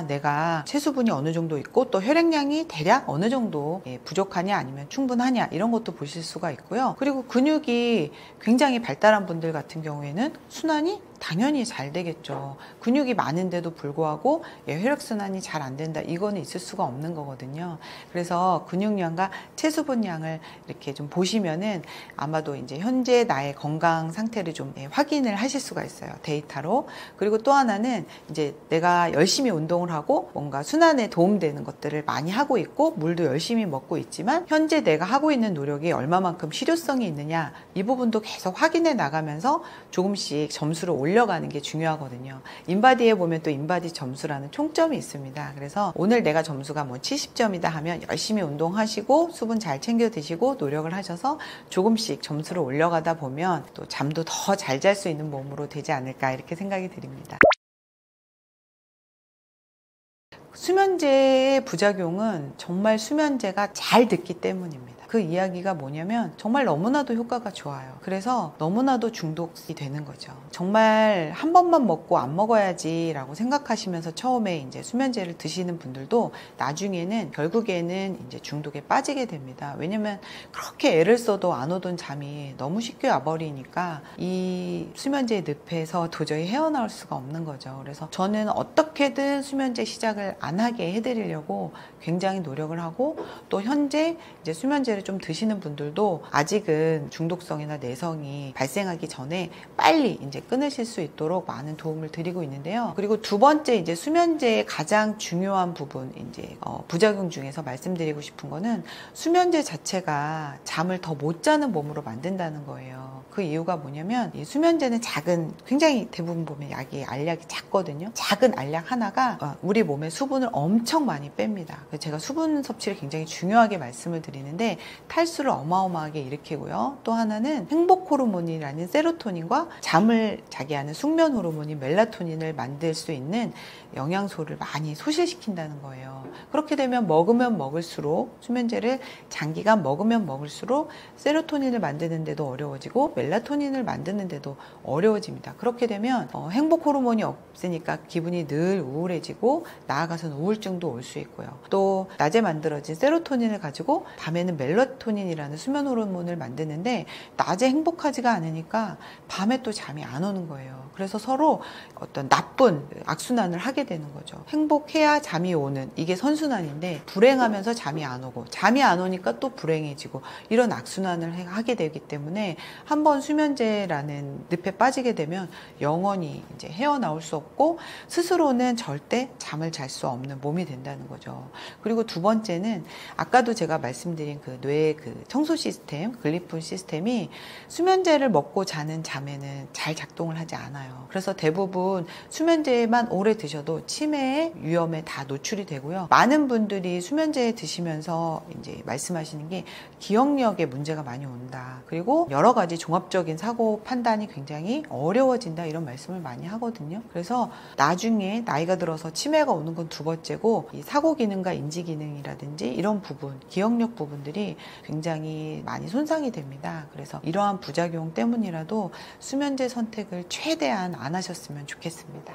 내가 체수분이 어느 정도 있고 또 혈액량이 대략 어느 정도 부족하냐 아니면 충분하냐 이런 것도 보실 수가 있고요. 그리고 근육이 굉장히 발달한 분들 같은 경우에는 순환이 당연히 잘 되겠죠. 근육이 많은데도 불구하고 혈액순환이 잘 안 된다. 이거는 있을 수가 없는 거거든요. 그래서 근육량과 체수분량을 이렇게 좀 보시면은 아마도 이제 현재 나의 건강 상태를 좀 확인을 하실 수가 있어요. 데이터로. 그리고 또 하나는 이제 내가 열심히 운동을 하고 뭔가 순환에 도움되는 것들을 많이 하고 있고 물도 열심히 먹고 있지만 현재 내가 하고 있는 노력이 얼마만큼 실효성이 있느냐 이 부분도 계속 확인해 나가면서 조금씩 점수를 올려가는 게 중요하거든요. 인바디에 보면 또 인바디 점수라는 총점이 있습니다. 그래서 오늘 내가 점수가 뭐 70점이다 하면 열심히 운동하시고 수분 잘 챙겨 드시고 노력을 하셔서 조금씩 점수를 올려가다 보면 또 잠도 더 잘 잘 수 있는 몸으로 되지 않을까 이렇게 생각이 드립니다. 수면제의 부작용은 정말 수면제가 잘 듣기 때문입니다. 그 이야기가 뭐냐면 정말 너무나도 효과가 좋아요. 그래서 너무나도 중독이 되는 거죠. 정말 한 번만 먹고 안 먹어야지 라고 생각하시면서 처음에 이제 수면제를 드시는 분들도 나중에는 결국에는 이제 중독에 빠지게 됩니다. 왜냐면 그렇게 애를 써도 안 오던 잠이 너무 쉽게 와버리니까 이 수면제의 늪에서 도저히 헤어나올 수가 없는 거죠. 그래서 저는 어떻게든 수면제 시작을 안 하게 해드리려고 굉장히 노력을 하고 또 현재 이제 수면제를 좀 드시는 분들도 아직은 중독성이나 내성이 발생하기 전에 빨리 이제 끊으실 수 있도록 많은 도움을 드리고 있는데요. 그리고 두 번째 이제 수면제의 가장 중요한 부분 이제 부작용 중에서 말씀드리고 싶은 거는 수면제 자체가 잠을 더 못 자는 몸으로 만든다는 거예요. 그 이유가 뭐냐면 이 수면제는 작은 굉장히 대부분 보면 알약이 작거든요. 작은 알약 하나가 우리 몸에 수분을 엄청 많이 뺍니다. 제가 수분 섭취를 굉장히 중요하게 말씀을 드리는데 탈수를 어마어마하게 일으키고요. 또 하나는 행복 호르몬이라는 세로토닌과 잠을 자게 하는 숙면 호르몬인 멜라토닌을 만들 수 있는 영양소를 많이 소실시킨다는 거예요. 그렇게 되면 먹으면 먹을수록 수면제를 장기간 먹으면 먹을수록 세로토닌을 만드는데도 어려워지고 멜라토닌을 만드는데도 어려워집니다. 그렇게 되면 행복 호르몬이 없으니까 기분이 늘 우울해지고 나아가서는 우울증도 올 수 있고요. 또 낮에 만들어진 세로토닌을 가지고 밤에는 멜라토닌이라는 수면 호르몬을 만드는데 낮에 행복하지가 않으니까 밤에 또 잠이 안 오는 거예요. 그래서 서로 어떤 나쁜 악순환을 하게 되는 거죠. 행복해야 잠이 오는 이게 선순환인데 불행하면서 잠이 안 오고 잠이 안 오니까 또 불행해지고 이런 악순환을 하게 되기 때문에 한번 수면제라는 늪에 빠지게 되면 영원히 이제 헤어나올 수 없고 스스로는 절대 잠을 잘 수 없는 몸이 된다는 거죠. 그리고 두 번째는 아까도 제가 말씀드린 그 뇌의 그 청소 시스템, 글리프 시스템이 수면제를 먹고 자는 잠에는 잘 작동을 하지 않아요. 그래서 대부분 수면제만 오래 드셔도 치매의 위험에 다 노출이 되고요. 많은 분들이 수면제 드시면서 이제 말씀하시는 게 기억력에 문제가 많이 온다. 그리고 여러 가지 종합적인 사고 판단이 굉장히 어려워진다, 이런 말씀을 많이 하거든요. 그래서 나중에 나이가 들어서 치매가 오는 건 두 번째고, 이 사고 기능과 인지 기능이라든지 이런 부분, 기억력 부분들이 굉장히 많이 손상이 됩니다. 그래서 이러한 부작용 때문이라도 수면제 선택을 최대한 안 하셨으면 좋겠습니다.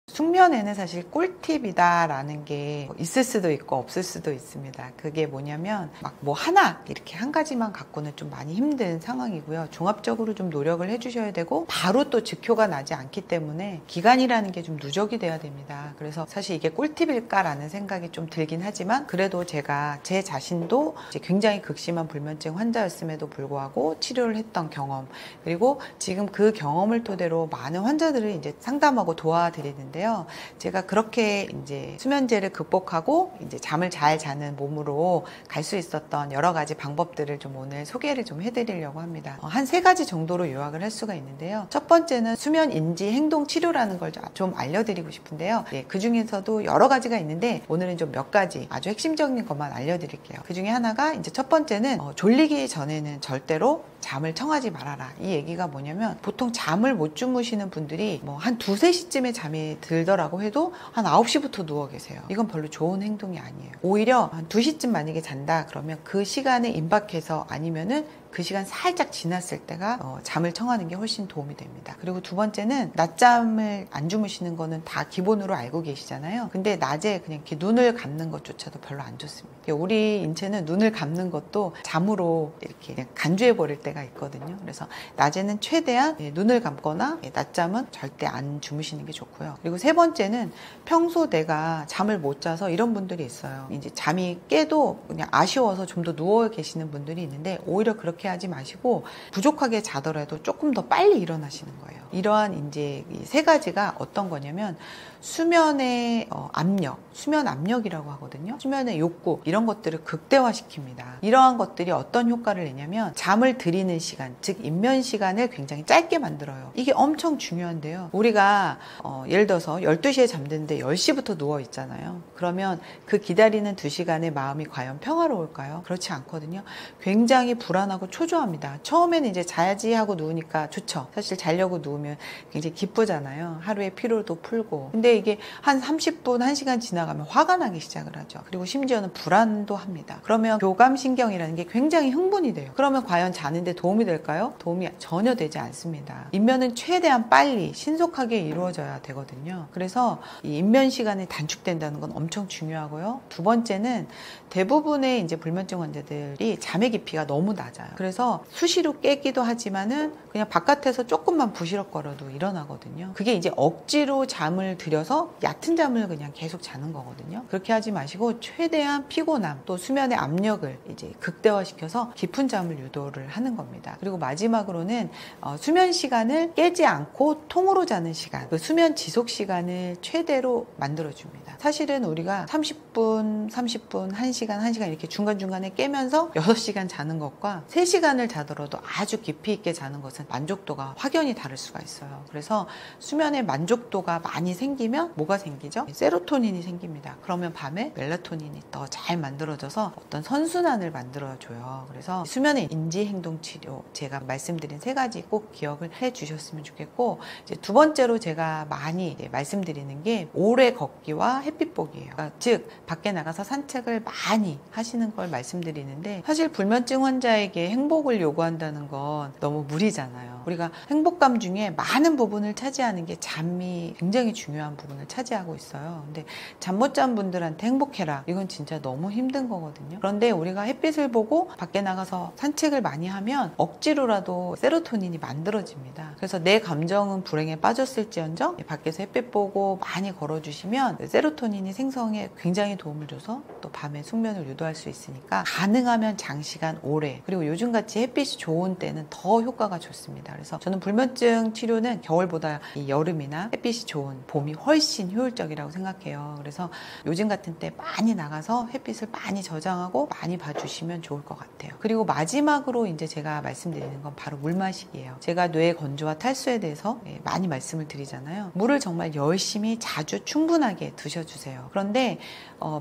숙면에는 사실 꿀팁이다라는 게 있을 수도 있고 없을 수도 있습니다. 그게 뭐냐면 막 뭐 하나 이렇게 한 가지만 갖고는 좀 많이 힘든 상황이고요. 종합적으로 좀 노력을 해주셔야 되고, 바로 또 즉효가 나지 않기 때문에 기간이라는 게 좀 누적이 돼야 됩니다. 그래서 사실 이게 꿀팁일까라는 생각이 좀 들긴 하지만, 그래도 제가 제 자신도 이제 굉장히 극심한 불면증 환자였음에도 불구하고 치료를 했던 경험, 그리고 지금 그 경험을 토대로 많은 환자들을 이제 상담하고 도와드리는데요. 제가 그렇게 이제 수면제를 극복하고 이제 잠을 잘 자는 몸으로 갈 수 있었던 여러 가지 방법들을 좀 오늘 소개를 좀 해드리려고 합니다. 한 3가지 정도로 요약을 할 수가 있는데요. 첫 번째는 수면 인지 행동 치료라는 걸 좀 알려드리고 싶은데요. 네, 그 중에서도 여러 가지가 있는데 오늘은 좀 몇 가지 아주 핵심적인 것만 알려드릴게요. 그 중에 하나가 이제 첫 번째는 졸리기 전에는 절대로 잠을 청하지 말아라. 이 얘기가 뭐냐면, 보통 잠을 못 주무시는 분들이 뭐 한 2, 3시쯤에 잠이 들더라고 해도 한 9시부터 누워 계세요. 이건 별로 좋은 행동이 아니에요. 오히려 한 2시쯤 만약에 잔다 그러면 그 시간에 임박해서, 아니면은 그 시간 살짝 지났을 때가 잠을 청하는 게 훨씬 도움이 됩니다. 그리고 두 번째는 낮잠을 안 주무시는 거는 다 기본으로 알고 계시잖아요. 근데 낮에 그냥 이렇게 눈을 감는 것조차도 별로 안 좋습니다. 우리 인체는 눈을 감는 것도 잠으로 이렇게 그냥 간주해 버릴 때가 있거든요. 그래서 낮에는 최대한 눈을 감거나 낮잠은 절대 안 주무시는 게 좋고요. 그리고 세 번째는 평소 내가 잠을 못 자서, 이런 분들이 있어요. 이제 잠이 깨도 그냥 아쉬워서 좀 더 누워 계시는 분들이 있는데, 오히려 그렇게 하지 마시고 부족하게 자더라도 조금 더 빨리 일어나시는 거예요. 이러한 이제 이 3가지가 어떤 거냐면, 수면의 압력, 수면 압력이라고 하거든요. 수면의 욕구, 이런 것들을 극대화시킵니다. 이러한 것들이 어떤 효과를 내냐면, 잠을 들이는 시간, 즉 인면 시간을 굉장히 짧게 만들어요. 이게 엄청 중요한데요. 우리가 예를 들어서 12시에 잠드는데 10시부터 누워 있잖아요. 그러면 그 기다리는 2시간의 마음이 과연 평화로울까요? 그렇지 않거든요. 굉장히 불안하고 초조합니다. 처음에는 이제 자야지 하고 누우니까 좋죠. 사실 자려고 누우면 굉장히 기쁘잖아요. 하루의 피로도 풀고. 근데 이게 한 30분, 1시간 지나가면 화가 나기 시작을 하죠. 그리고 심지어는 불안도 합니다. 그러면 교감신경이라는 게 굉장히 흥분이 돼요. 그러면 과연 자는데 도움이 될까요? 도움이 전혀 되지 않습니다. 인면은 최대한 빨리 신속하게 이루어져야 되거든요. 그래서 이 인면 시간이 단축된다는 건 엄청 중요하고요. 두 번째는 대부분의 이제 불면증 환자들이 잠의 깊이가 너무 낮아요. 그래서 수시로 깨기도 하지만은 그냥 바깥에서 조금만 부시럭거려도 일어나거든요. 그게 이제 억지로 잠을 들여서 얕은 잠을 그냥 계속 자는 거거든요. 그렇게 하지 마시고 최대한 피곤함, 또 수면의 압력을 이제 극대화시켜서 깊은 잠을 유도를 하는 겁니다. 그리고 마지막으로는 수면 시간을 깨지 않고 통으로 자는 시간, 그 수면 지속 시간을 최대로 만들어줍니다. 사실은 우리가 30분, 30분, 1시간, 1시간 이렇게 중간중간에 깨면서 6시간 자는 것과 3시간을 자더라도 아주 깊이 있게 자는 것은 만족도가 확연히 다를 수가 있어요. 그래서 수면의 만족도가 많이 생기면 뭐가 생기죠? 세로토닌이 생깁니다. 그러면 밤에 멜라토닌이 더 잘 만들어져서 어떤 선순환을 만들어줘요. 그래서 수면의 인지행동치료, 제가 말씀드린 3가지 꼭 기억을 해주셨으면 좋겠고, 이제 두 번째로 제가 많이 말씀드리는 게 오래 걷기와 햇빛 보기예요. 그러니까 즉 밖에 나가서 산책을 많이 하시는 걸 말씀드리는데, 사실 불면증 환자에게 행복을 요구한다는 건 너무 무리잖아요. 우리가 행복감 중에 많은 부분을 차지하는 게 잠이 굉장히 중요한 부분을 차지하고 있어요. 근데 잠 못 잔 분들한테 행복해라, 이건 진짜 너무 힘든 거거든요. 그런데 우리가 햇빛을 보고 밖에 나가서 산책을 많이 하면 억지로라도 세로토닌이 만들어집니다. 그래서 내 감정은 불행에 빠졌을지언정 밖에서 햇빛 보고 많이 걸어주시면 세로토닌이 생성에 굉장히 도움을 줘서 또 밤에 숙면을 유도할 수 있으니까, 가능하면 장시간 오래, 그리고 요즘 요즘같이 햇빛이 좋은 때는 더 효과가 좋습니다. 그래서 저는 불면증 치료는 겨울보다 이 여름이나 햇빛이 좋은 봄이 훨씬 효율적이라고 생각해요. 그래서 요즘 같은 때 많이 나가서 햇빛을 많이 저장하고 많이 봐주시면 좋을 것 같아요. 그리고 마지막으로 이제 제가 말씀드리는 건 바로 물 마시기예요. 제가 뇌 건조와 탈수에 대해서 많이 말씀을 드리잖아요. 물을 정말 열심히 자주 충분하게 드셔주세요. 그런데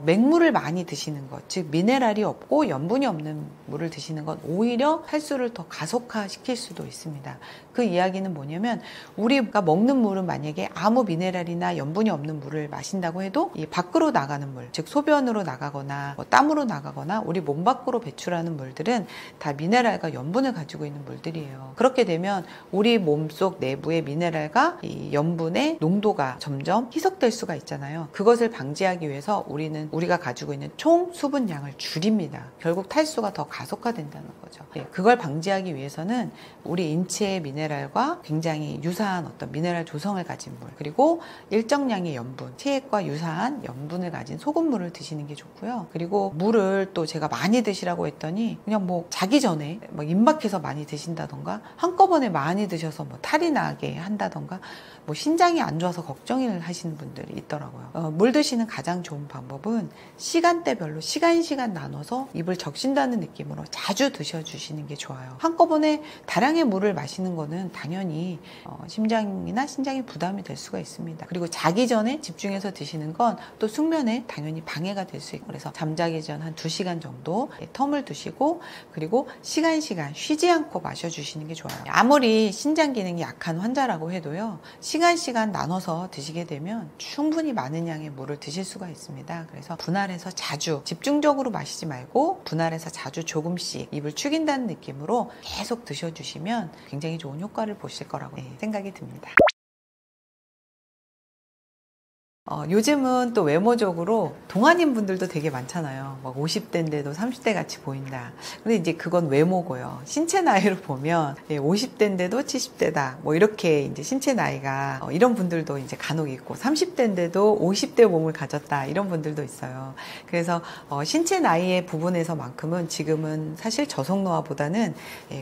맹물을 많이 드시는 것, 즉 미네랄이 없고 염분이 없는 물을 드시는 건 오히려 탈수를 더 가속화시킬 수도 있습니다. 그 이야기는 뭐냐면 우리가 먹는 물은 만약에 아무 미네랄이나 염분이 없는 물을 마신다고 해도 이 밖으로 나가는 물, 즉 소변으로 나가거나 땀으로 나가거나 우리 몸 밖으로 배출하는 물들은 다 미네랄과 염분을 가지고 있는 물들이에요. 그렇게 되면 우리 몸속 내부의 미네랄과 이 염분의 농도가 점점 희석될 수가 있잖아요. 그것을 방지하기 위해서 우리가 가지고 있는 총 수분량을 줄입니다. 결국 탈수가 더 가속화된다는 거죠. 그걸 방지하기 위해서는 우리 인체의 미네랄과 굉장히 유사한 어떤 미네랄 조성을 가진 물, 그리고 일정량의 염분, 체액과 유사한 염분을 가진 소금물을 드시는 게 좋고요. 그리고 물을 또 제가 많이 드시라고 했더니 그냥 뭐 자기 전에 막 입막해서 많이 드신다던가 한꺼번에 많이 드셔서 뭐 탈이 나게 한다던가 뭐 신장이 안 좋아서 걱정을 하시는 분들이 있더라고요. 물 드시는 가장 좋은 방법은 시간대별로 시간 나눠서 입을 적신다는 느낌으로 자주 드셔주시는 게 좋아요. 한꺼번에 다량의 물을 마시는 거는 당연히 심장이나 신장에 부담이 될 수가 있습니다. 그리고 자기 전에 집중해서 드시는 건 또 숙면에 당연히 방해가 될 수 있고, 그래서 잠자기 전 한 2시간 정도 텀을 두시고, 그리고 시간 쉬지 않고 마셔주시는 게 좋아요. 아무리 신장 기능이 약한 환자라고 해도요, 시간 나눠서 드시게 되면 충분히 많은 양의 물을 드실 수가 있습니다. 그래서 분할해서 자주 집중적으로 마시지 말고 분할해서 자주 조금씩 입을 축인다는 느낌으로 계속 드셔주시면 굉장히 좋은 효과를 보실 거라고 생각이 듭니다. 요즘은 또 외모적으로 동안인 분들도 되게 많잖아요. 막 50대인데도 30대 같이 보인다. 근데 이제 그건 외모고요. 신체 나이로 보면 50대인데도 70대다. 뭐 이렇게 이제 신체 나이가 이런 분들도 이제 간혹 있고, 30대인데도 50대 몸을 가졌다. 이런 분들도 있어요. 그래서 신체 나이의 부분에서만큼은 지금은 사실 저속 노화보다는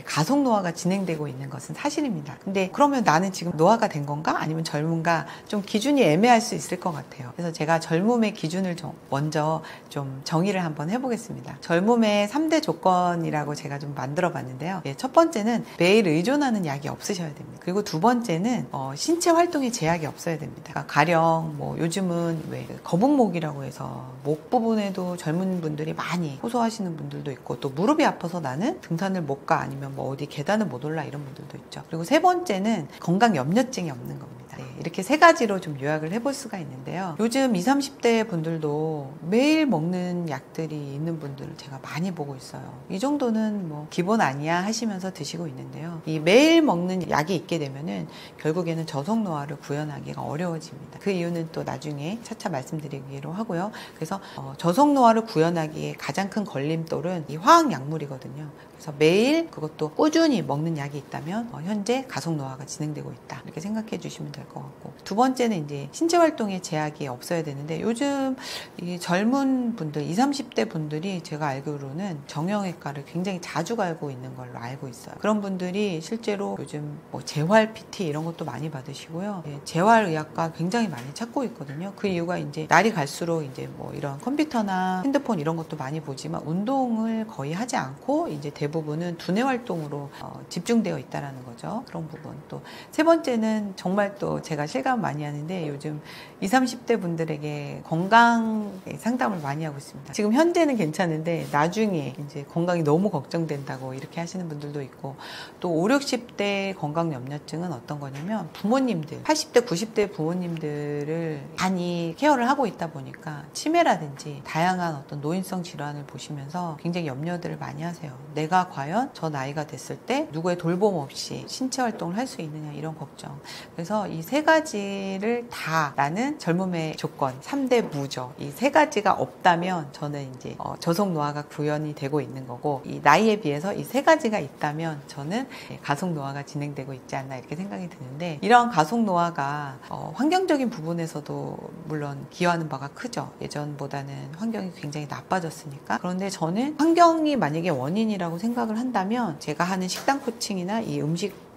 가속 노화가 진행되고 있는 것은 사실입니다. 근데 그러면 나는 지금 노화가 된 건가? 아니면 젊은가? 좀 기준이 애매할 수 있을 것 같아요. 그래서 제가 젊음의 기준을 먼저 좀 정의를 한번 해보겠습니다. 젊음의 3대 조건이라고 제가 좀 만들어 봤는데요. 첫 번째는 매일 의존하는 약이 없으셔야 됩니다. 그리고 두 번째는 신체 활동에 제약이 없어야 됩니다. 그러니까 가령 뭐 요즘은 왜 거북목이라고 해서 목 부분에도 젊은 분들이 많이 호소하시는 분들도 있고, 또 무릎이 아파서 나는 등산을 못 가, 아니면 뭐 어디 계단을 못 올라, 이런 분들도 있죠. 그리고 세 번째는 건강 염려증이 없는 겁니다. 이렇게 세 가지로 좀 요약을 해볼 수가 있는데요. 요즘 20, 30대 분들도 매일 먹는 약들이 있는 분들을 제가 많이 보고 있어요. 이 정도는 뭐 기본 아니야 하시면서 드시고 있는데요. 이 매일 먹는 약이 있게 되면은 결국에는 저속 노화를 구현하기가 어려워집니다. 그 이유는 또 나중에 차차 말씀드리기로 하고요. 그래서 저속 노화를 구현하기에 가장 큰 걸림돌은 이 화학 약물이거든요. 그래서 매일 그것도 꾸준히 먹는 약이 있다면 현재 가속 노화가 진행되고 있다, 이렇게 생각해 주시면 될 것 같고, 두 번째는 이제 신체 활동에 제약이 없어야 되는데, 요즘 이 젊은 분들 20, 30대 분들이 제가 알기로는 정형외과를 굉장히 자주 가고 있는 걸로 알고 있어요. 그런 분들이 실제로 요즘 뭐 재활 PT 이런 것도 많이 받으시고요. 재활의학과 굉장히 많이 찾고 있거든요. 그 이유가 이제 날이 갈수록 이제 뭐 이런 컴퓨터나 핸드폰 이런 것도 많이 보지만 운동을 거의 하지 않고 이제 대부분은 두뇌 활동으로 집중되어 있다라는 거죠. 그런 부분. 또 세 번째는 정말 또 제가 실감 많이 하는데, 요즘 20, 30대 분들에게 건강 상담을 많이 하고 있습니다. 지금 현재는 괜찮은데 나중에 이제 건강이 너무 걱정된다고 이렇게 하시는 분들도 있고, 또 5, 60대 건강 염려증은 어떤 거냐면, 부모님들 80대, 90대 부모님들을 많이 케어를 하고 있다 보니까 치매라든지 다양한 어떤 노인성 질환을 보시면서 굉장히 염려들을 많이 하세요. 내가 과연 저 나이가 됐을 때 누구의 돌봄 없이 신체 활동을 할 수 있느냐, 이런 걱정. 그래서 이 이 세 가지를 다 나는 젊음의 조건 3대 무죠. 이 세 가지가 없다면 저는 이제 저속 노화가 구현이 되고 있는 거고, 이 나이에 비해서 이 세 가지가 있다면 저는 가속 노화가 진행되고 있지 않나 이렇게 생각이 드는데, 이러한 가속 노화가 환경적인 부분에서도 물론 기여하는 바가 크죠. 예전보다는 환경이 굉장히 나빠졌으니까. 그런데 저는 환경이 만약에 원인이라고 생각을 한다면 제가 하는 식단 코칭이나 이 음식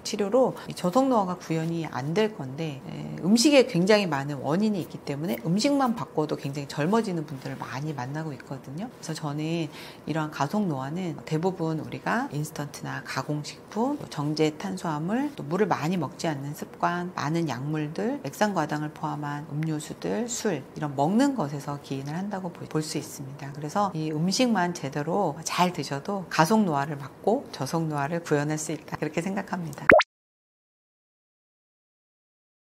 치료로 저속노화가 구현이 안 될 건데, 음식에 굉장히 많은 원인이 있기 때문에 음식만 바꿔도 굉장히 젊어지는 분들을 많이 만나고 있거든요. 그래서 저는 이러한 가속노화는 대부분 우리가 인스턴트나 가공식품, 정제 탄수화물, 또 물을 많이 먹지 않는 습관, 많은 약물들, 액상과당을 포함한 음료수들, 술, 이런 먹는 것에서 기인을 한다고 볼 수 있습니다. 그래서 이 음식만 제대로 잘 드셔도 가속노화를 막고 저속노화를 구현할 수 있다, 그렇게 생각합니다.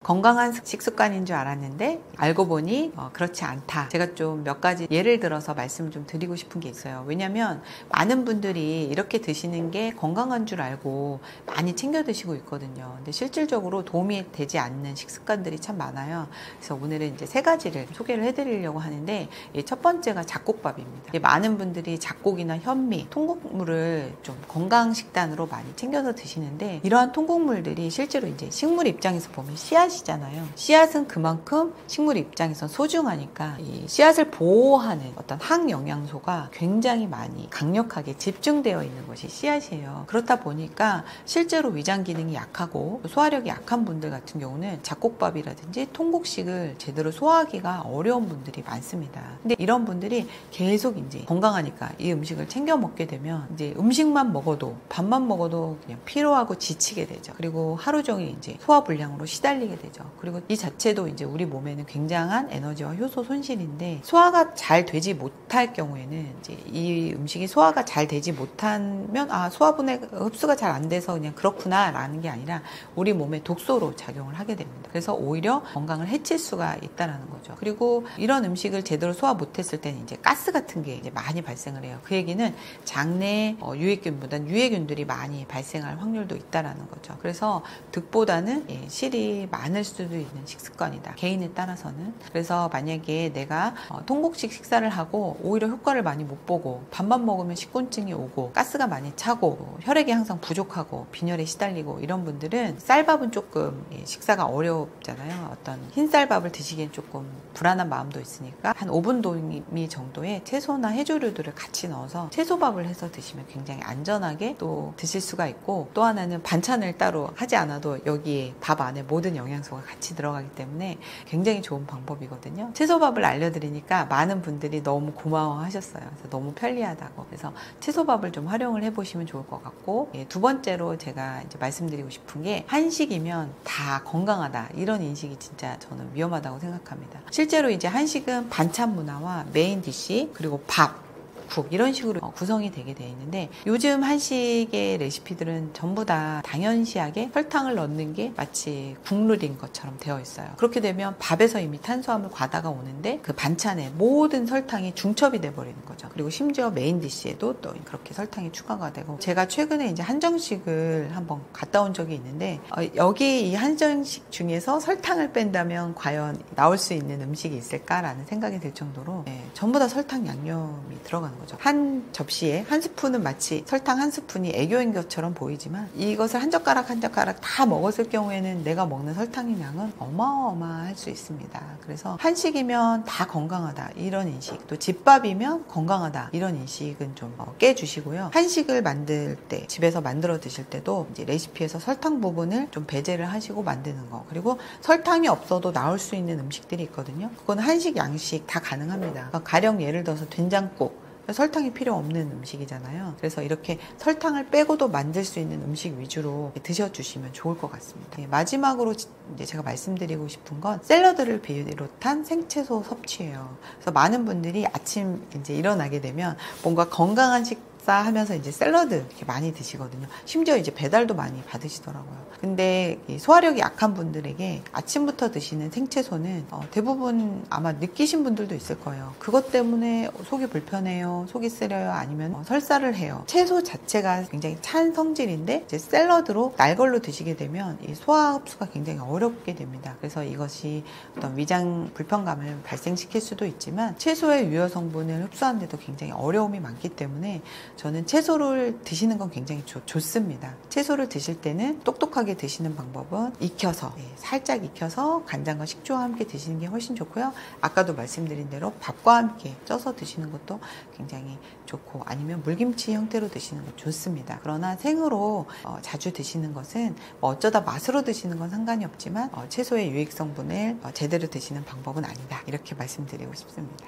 건강한 식습관인 줄 알았는데 알고 보니 그렇지 않다. 제가 좀 몇 가지 예를 들어서 말씀을 좀 드리고 싶은 게 있어요. 왜냐면 많은 분들이 이렇게 드시는 게 건강한 줄 알고 많이 챙겨 드시고 있거든요. 근데 실질적으로 도움이 되지 않는 식습관들이 참 많아요. 그래서 오늘은 이제 세 가지를 소개를 해드리려고 하는데, 첫 번째가 잡곡밥입니다. 많은 분들이 잡곡이나 현미, 통곡물을 좀 건강 식단으로 많이 챙겨서 드시는데, 이러한 통곡물들이 실제로 이제 식물 입장에서 보면 씨앗이잖아요. 씨앗은 그만큼 식물 입장에서 소중하니까 이 씨앗을 보호하는 어떤 항영양소가 굉장히 많이 강력하게 집중되어 있는 것이 씨앗이에요. 그렇다 보니까 실제로 위장 기능이 약하고 소화력이 약한 분들 같은 경우는 잡곡밥이라든지 통곡식을 제대로 소화하기가 어려운 분들이 많습니다. 근데 이런 분들이 계속 이제 건강하니까 이 음식을 챙겨 먹게 되면 이제 음식만 먹어도, 밥만 먹어도 그냥 피로하고 지치게 되죠. 그리고 하루 종일 이제 소화불량으로 시달리게 되죠. 그리고 이 자체도 이제 우리 몸에는 굉장한 에너지와 효소 손실인데, 소화가 잘 되지 못할 경우에는 이제 이 음식이 소화가 잘 되지 못하면 소화분해 흡수가 잘 안 돼서 그냥 그렇구나 라는 게 아니라 우리 몸에 독소로 작용을 하게 됩니다. 그래서 오히려 건강을 해칠 수가 있다라는 거죠. 그리고 이런 음식을 제대로 소화 못했을 때는 이제 가스 같은 게 이제 많이 발생을 해요. 그 얘기는 장내 유해균보다는 유해균들이 많이 발생할 확률도 있다라는 거죠. 그래서 득보다는 실이 많을 수도 있는 식습관이다, 개인에 따라서는. 그래서 만약에 내가 통곡식 식사를 하고 오히려 효과를 많이 못 보고 밥만 먹으면 식곤증이 오고 가스가 많이 차고 혈액이 항상 부족하고 빈혈에 시달리고 이런 분들은 쌀밥은 조금 식사가 어렵잖아요. 어떤 흰쌀밥을 드시기엔 조금 불안한 마음도 있으니까 한 5분 도미 정도의 채소나 해조류들을 같이 넣어서 채소밥을 해서 드시면 굉장히 안전하게 또 드실 수가 있고, 또 하나는 반찬을 따로 하지 않아도 여기에 밥 안에 모든 영양소가 같이 들어가기 때문에 굉장히 좋은 방법이거든요. 채소밥을 알려드리니까 많은 분들이 너무 고마워하셨어요. 그래서 너무 편리하다고. 그래서 채소밥을 좀 활용을 해보시면 좋을 것 같고, 두 번째로 제가 이제 말씀드리고 싶은 게, 한식이면 다 건강하다, 이런 인식이 진짜 저는 위험하다고 생각합니다. 실제로 이제 한식은 반찬 문화와 메인 디시, 그리고 밥, 국, 이런 식으로 구성이 되게 돼 있는데, 요즘 한식의 레시피들은 전부 다 당연시하게 설탕을 넣는 게 마치 국룰인 것처럼 되어 있어요. 그렇게 되면 밥에서 이미 탄수화물 과다가 오는데 그 반찬에 모든 설탕이 중첩이 돼 버리는 거죠. 그리고 심지어 메인 디시에도 또 그렇게 설탕이 추가가 되고, 제가 최근에 이제 한정식을 한번 갔다 온 적이 있는데, 여기 이 한정식 중에서 설탕을 뺀다면 과연 나올 수 있는 음식이 있을까라는 생각이 들 정도로 전부 다 설탕 양념이 들어가는 거죠. 한 접시에 한 스푼은 마치 설탕 한 스푼이 애교인 것처럼 보이지만, 이것을 한 젓가락 한 젓가락 다 먹었을 경우에는 내가 먹는 설탕의 양은 어마어마할 수 있습니다. 그래서 한식이면 다 건강하다, 이런 인식, 또 집밥이면 건강하다, 이런 인식은 좀 깨주시고요. 한식을 만들 때, 집에서 만들어 드실 때도 이제 레시피에서 설탕 부분을 좀 배제를 하시고 만드는 거, 그리고 설탕이 없어도 나올 수 있는 음식들이 있거든요. 그건 한식, 양식 다 가능합니다. 그러니까 가령 예를 들어서 된장국, 설탕이 필요 없는 음식이잖아요. 그래서 이렇게 설탕을 빼고도 만들 수 있는 음식 위주로 드셔주시면 좋을 것 같습니다. 마지막으로 이제 제가 말씀드리고 싶은 건 샐러드를 비롯한 생채소 섭취예요. 그래서 많은 분들이 아침 이제 일어나게 되면 뭔가 건강한 하면서 이제 샐러드 이렇게 많이 드시거든요. 심지어 이제 배달도 많이 받으시더라고요. 근데 이 소화력이 약한 분들에게 아침부터 드시는 생채소는 대부분 아마 느끼신 분들도 있을 거예요. 그것 때문에 속이 불편해요, 속이 쓰려요, 아니면 설사를 해요. 채소 자체가 굉장히 찬 성질인데 이제 샐러드로 날 걸로 드시게 되면 이 소화 흡수가 굉장히 어렵게 됩니다. 그래서 이것이 어떤 위장 불편감을 발생시킬 수도 있지만 채소의 유효 성분을 흡수하는데도 굉장히 어려움이 많기 때문에 저는 채소를 드시는 건 굉장히 좋습니다. 채소를 드실 때는 똑똑하게 드시는 방법은 익혀서, 살짝 익혀서 간장과 식초와 함께 드시는 게 훨씬 좋고요. 아까도 말씀드린 대로 밥과 함께 쪄서 드시는 것도 굉장히 좋고, 아니면 물김치 형태로 드시는 것도 좋습니다. 그러나 생으로 자주 드시는 것은 어쩌다 맛으로 드시는 건 상관이 없지만 채소의 유익 성분을 제대로 드시는 방법은 아니다, 이렇게 말씀드리고 싶습니다.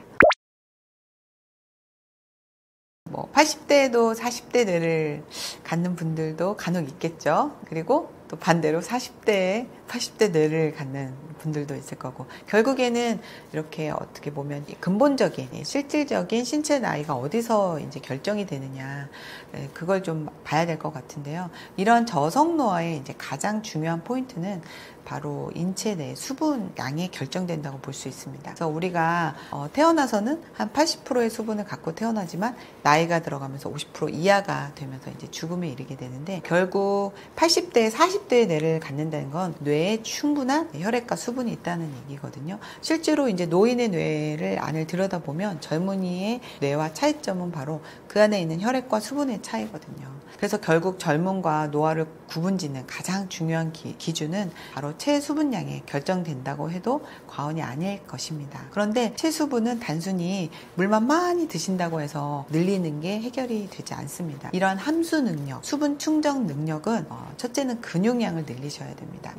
80대에도 40대 뇌를 갖는 분들도 간혹 있겠죠. 그리고 또 반대로 40대에 80대 뇌를 갖는 분들도 있을 거고, 결국에는 이렇게 어떻게 보면 근본적인 실질적인 신체 나이가 어디서 이제 결정이 되느냐, 그걸 좀 봐야 될 것 같은데요. 이런 저성노화의 이제 가장 중요한 포인트는 바로 인체 내 수분 양에 결정된다고 볼 수 있습니다. 그래서 우리가 태어나서는 한 80%의 수분을 갖고 태어나지만 나이가 들어가면서 50% 이하가 되면서 이제 죽음에 이르게 되는데, 결국 80대, 40대의 뇌를 갖는다는 건 뇌에 충분한 혈액과 수분이 있다는 얘기거든요. 실제로 이제 노인의 뇌를 안을 들여다보면 젊은이의 뇌와 차이점은 바로 그 안에 있는 혈액과 수분의 차이거든요. 그래서 결국 젊음과 노화를 구분짓는 가장 중요한 기준은 바로 체수분량에 결정된다고 해도 과언이 아닐 것입니다. 그런데 체수분은 단순히 물만 많이 드신다고 해서 늘리는 게 해결이 되지 않습니다. 이러한 함수 능력, 수분 충전 능력은 첫째는 근육량을 늘리셔야 됩니다.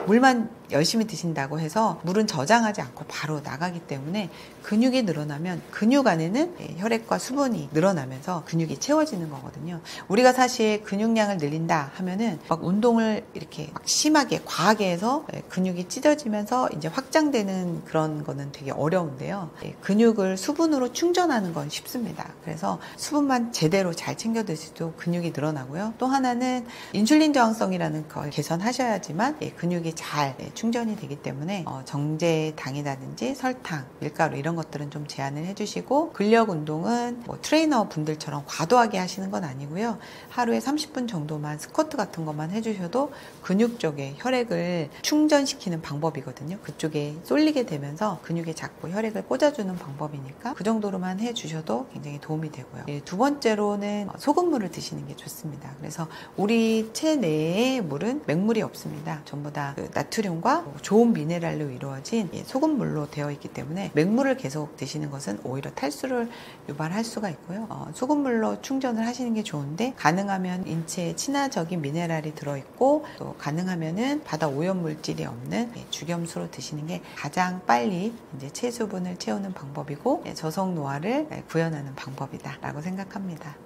물만 열심히 드신다고 해서 물은 저장하지 않고 바로 나가기 때문에 근육이 늘어나면 근육 안에는 혈액과 수분이 늘어나면서 근육이 채워지는 거거든요. 우리가 사실 근육량을 늘린다 하면은 막 운동을 이렇게 막 심하게 과하게 해서 근육이 찢어지면서 이제 확장되는 그런 거는 되게 어려운데요. 근육을 수분으로 충전하는 건 쉽습니다. 그래서 수분만 제대로 잘 챙겨 드셔도 근육이 늘어나고요. 또 하나는 인슐린 저항성이라는 걸 개선하셔야지만 근육이 잘 충전이 되기 때문에 정제당이라든지 설탕, 밀가루 이런 것들은 좀 제한을 해주시고, 근력 운동은 트레이너 분들처럼 과도하게 하시는 건 아니고요. 하루에 30분 정도만 스쿼트 같은 것만 해주셔도 근육 쪽에 혈액을 충전시키는 방법이거든요. 그쪽에 쏠리게 되면서 근육에 자꾸 혈액을 꽂아주는 방법이니까 그 정도로만 해주셔도 굉장히 도움이 되고요. 두 번째로는 소금물을 드시는 게 좋습니다. 그래서 우리 체내에 물은 맹물이 없습니다. 전부 다 나트륨과 좋은 미네랄로 이루어진 소금물로 되어 있기 때문에 맹물을 계속 드시는 것은 오히려 탈수를 유발할 수가 있고요. 소금물로 충전을 하시는 게 좋은데, 가능하면 인체에 친화적인 미네랄이 들어있고, 또 가능하면은 바다 오염 물질이 없는 죽염수로 드시는 게 가장 빨리 이제 체수분을 채우는 방법이고 저속 노화를 구현하는 방법이다라고 생각합니다.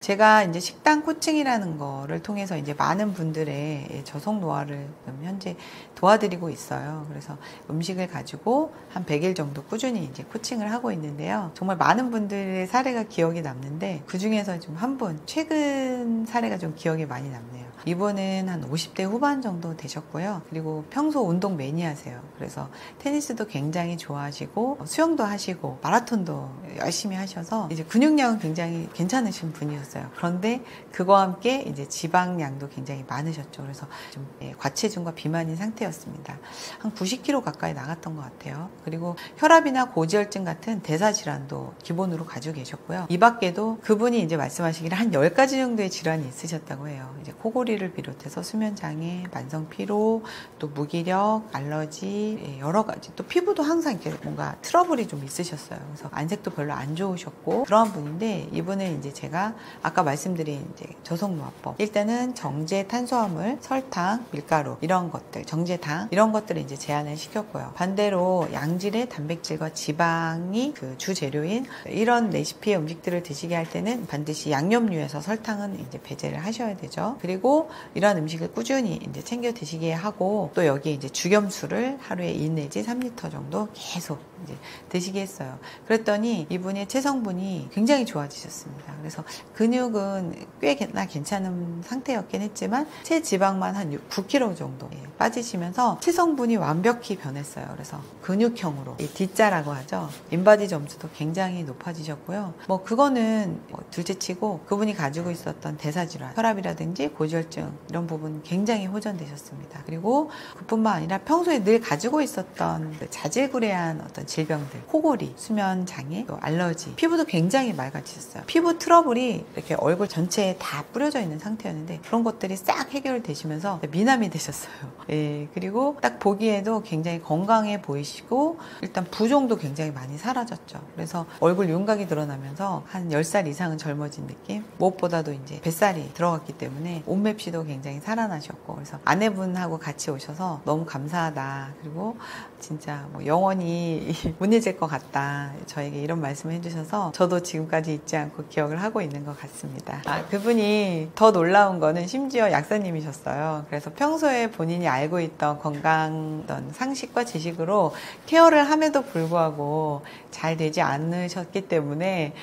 제가 이제 식단 코칭이라는 거를 통해서 이제 많은 분들의 저속 노화를 현재 도와드리고 있어요. 그래서 음식을 가지고 한 100일 정도 꾸준히 이제 코칭을 하고 있는데요. 정말 많은 분들의 사례가 기억에 남는데, 그 중에서 좀 한 분, 최근 사례가 좀 기억에 많이 남네요. 이분은 한 50대 후반 정도 되셨고요. 그리고 평소 운동 매니아세요. 그래서 테니스도 굉장히 좋아하시고, 수영도 하시고, 마라톤도 열심히 하셔서 이제 근육량은 굉장히 괜찮으신 분이었어요. 그런데 그와 함께 이제 지방량도 굉장히 많으셨죠. 그래서 좀 과체중과 비만인 상태였습니다. 한 90kg 가까이 나갔던 것 같아요. 그리고 혈압이나 고지혈증 같은 대사 질환도 기본으로 가지고 계셨고요. 이 밖에도 그분이 이제 말씀하시기를 한 10가지 정도의 질환이 있으셨다고 해요. 이제 코골이를 비롯해서 수면 장애, 만성 피로, 또 무기력, 알러지, 여러 가지, 또 피부도 항상 이렇게 뭔가 트러블이 좀 있으셨어요. 그래서 안색도 별로 안 좋으셨고 그런 분인데, 이분은 이제 제가 아까 말씀드린 이제 저속노화법, 일단은 정제 탄수화물, 설탕, 밀가루 이런 것들, 정제당 이런 것들을 이제 제한을 시켰고요. 반대로 양질의 단백질과 지방이 그 주재료인 이런 레시피의 음식들을 드시게 할 때는 반드시 양념류에서 설탕은 이제 배제를 하셔야 되죠. 그리고 이런 음식을 꾸준히 이제 챙겨 드시게 하고, 또 여기에 이제 죽염수를 하루에 2 내지 3리터 정도 계속 이제 드시게 했어요. 그랬더니 이분의 체성분이 굉장히 좋아지셨습니다. 그래서 근육은 꽤나 괜찮은 상태였긴 했지만 체지방만 한 9kg 정도 빠지시면서 체성분이 완벽히 변했어요. 그래서 근육형으로 D자라고 하죠. 인바디 점수도 굉장히 높아지셨고요. 뭐 그거는 둘째치고 그분이 가지고 있었던 대사질환, 혈압이라든지 고지혈증 이런 부분 굉장히 호전되셨습니다. 그리고 그뿐만 아니라 평소에 늘 가지고 있었던 자질구레한 어떤 질병들, 코골이, 수면 장애, 또 알러지, 피부도 굉장히 맑아지셨어요. 피부 트러블이 이렇게 얼굴 전체에 다 뿌려져 있는 상태였는데 그런 것들이 싹 해결되시면서 미남이 되셨어요. 예, 그리고 딱 보기에도 굉장히 건강해 보이시고 일단 부종도 굉장히 많이 사라졌죠. 그래서 얼굴 윤곽이 드러나면서 한 10살 이상은 젊어진 느낌? 무엇보다도 이제 뱃살이 들어갔기 때문에 옷맵시도 굉장히 살아나셨고 그래서 아내분하고 같이 오셔서 너무 감사하다. 그리고 진짜 뭐 영원히 못 잊을 것 같다. 저에게 이런 말씀을 해주셔서 저도 지금까지 잊지 않고 기억을 하고 있는 것 같습니다. 그분이 더 놀라운 거는 심지어 약사님이셨어요. 그래서 평소에 본인이 알고 있던 건강 어떤 상식과 지식으로 케어를 함에도 불구하고 잘 되지 않으셨기 때문에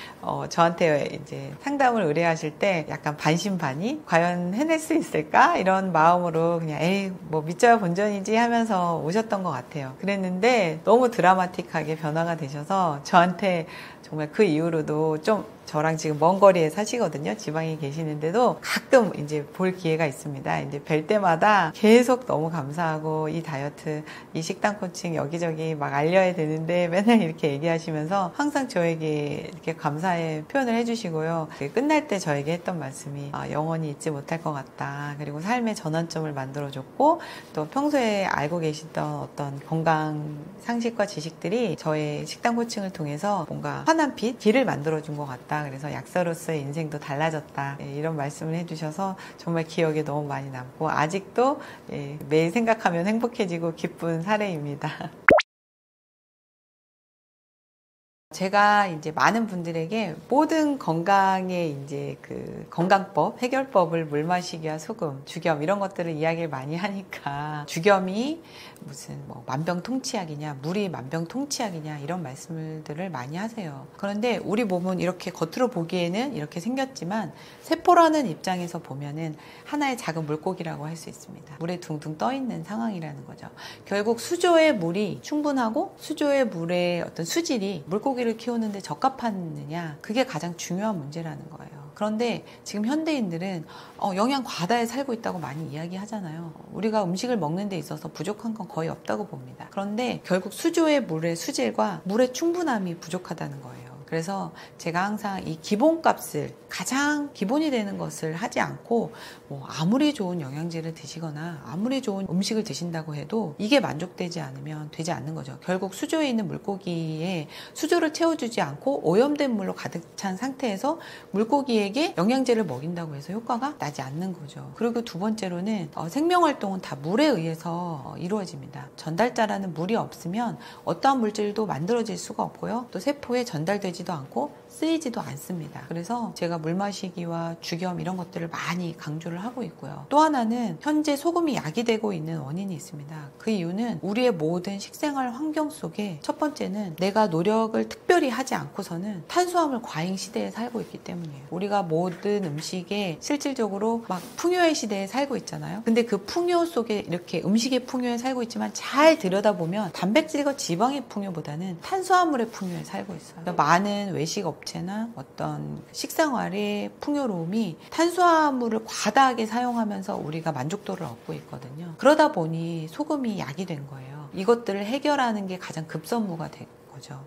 저한테 이제 상담을 의뢰하실 때 약간 반신반의 과연 해낼 수 있을까 이런 마음으로 그냥 에이 뭐 믿져야 본전이지 하면서 오셨던 것 같아요. 그랬는데 너무 드라마틱하게 변화가 되셔서 저한테 정말 그 이후로도 좀 저랑 지금 먼 거리에 사시거든요. 지방에 계시는데도 가끔 이제 볼 기회가 있습니다. 이제 뵐 때마다 계속 너무 감사하고 이 다이어트, 이 식단 코칭 여기저기 막 알려야 되는데 맨날 이렇게 얘기하시면서 항상 저에게 이렇게 감사의 표현을 해주시고요. 끝날 때 저에게 했던 말씀이 영원히 잊지 못할 것 같다. 그리고 삶의 전환점을 만들어줬고 또 평소에 알고 계시던 어떤 건강 상식과 지식들이 저의 식단 코칭을 통해서 뭔가 환한 빛, 길을 만들어준 것 같다. 그래서 약사로서의 인생도 달라졌다. 이런 말씀을 해주셔서 정말 기억에 너무 많이 남고 아직도 매일 생각하면 행복해지고 기쁜 사례입니다. 제가 이제 많은 분들에게 모든 건강의 이제 그 건강법, 해결법을 물 마시기와 소금, 죽염 이런 것들을 이야기를 많이 하니까 죽염이 무슨 뭐 만병통치약이냐, 물이 만병통치약이냐 이런 말씀들을 많이 하세요. 그런데 우리 몸은 이렇게 겉으로 보기에는 이렇게 생겼지만 세포라는 입장에서 보면은 하나의 작은 물고기라고 할 수 있습니다. 물에 둥둥 떠 있는 상황이라는 거죠. 결국 수조의 물이 충분하고 수조의 물의 어떤 수질이 물고기를 키우는데 적합하느냐 그게 가장 중요한 문제라는 거예요. 그런데 지금 현대인들은 영양 과다에 살고 있다고 많이 이야기하잖아요. 우리가 음식을 먹는 데 있어서 부족한 건 거의 없다고 봅니다. 그런데 결국 수조의 물의 수질과 물의 충분함이 부족하다는 거예요. 그래서 제가 항상 이 기본값을 가장 기본이 되는 것을 하지 않고 뭐 아무리 좋은 영양제를 드시거나 아무리 좋은 음식을 드신다고 해도 이게 만족되지 않으면 되지 않는 거죠. 결국 수조에 있는 물고기에 수조를 채워주지 않고 오염된 물로 가득 찬 상태에서 물고기에게 영양제를 먹인다고 해서 효과가 나지 않는 거죠. 그리고 두 번째로는 생명활동은 다 물에 의해서 이루어집니다. 전달자라는 물이 없으면 어떠한 물질도 만들어질 수가 없고요. 또 세포에 전달되지 않고 쓰이지도 않습니다. 그래서 제가 물 마시기와 죽염 이런 것들을 많이 강조를 하고 있고요. 또 하나는 현재 소금이 야기되고 있는 원인이 있습니다. 그 이유는 우리의 모든 식생활 환경 속에 첫 번째는 내가 노력을 특별히 하지 않고서는 탄수화물 과잉 시대에 살고 있기 때문이에요. 우리가 모든 음식에 실질적으로 막 풍요의 시대에 살고 있잖아요. 근데 그 풍요 속에 이렇게 음식의 풍요에 살고 있지만 잘 들여다보면 단백질과 지방의 풍요보다는 탄수화물의 풍요에 살고 있어요. 그러니까 많은 외식 업체나 어떤 식생활의 풍요로움이 탄수화물을 과다하게 사용하면서 우리가 만족도를 얻고 있거든요. 그러다 보니 소금이 약이 된 거예요. 이것들을 해결하는 게 가장 급선무가 되고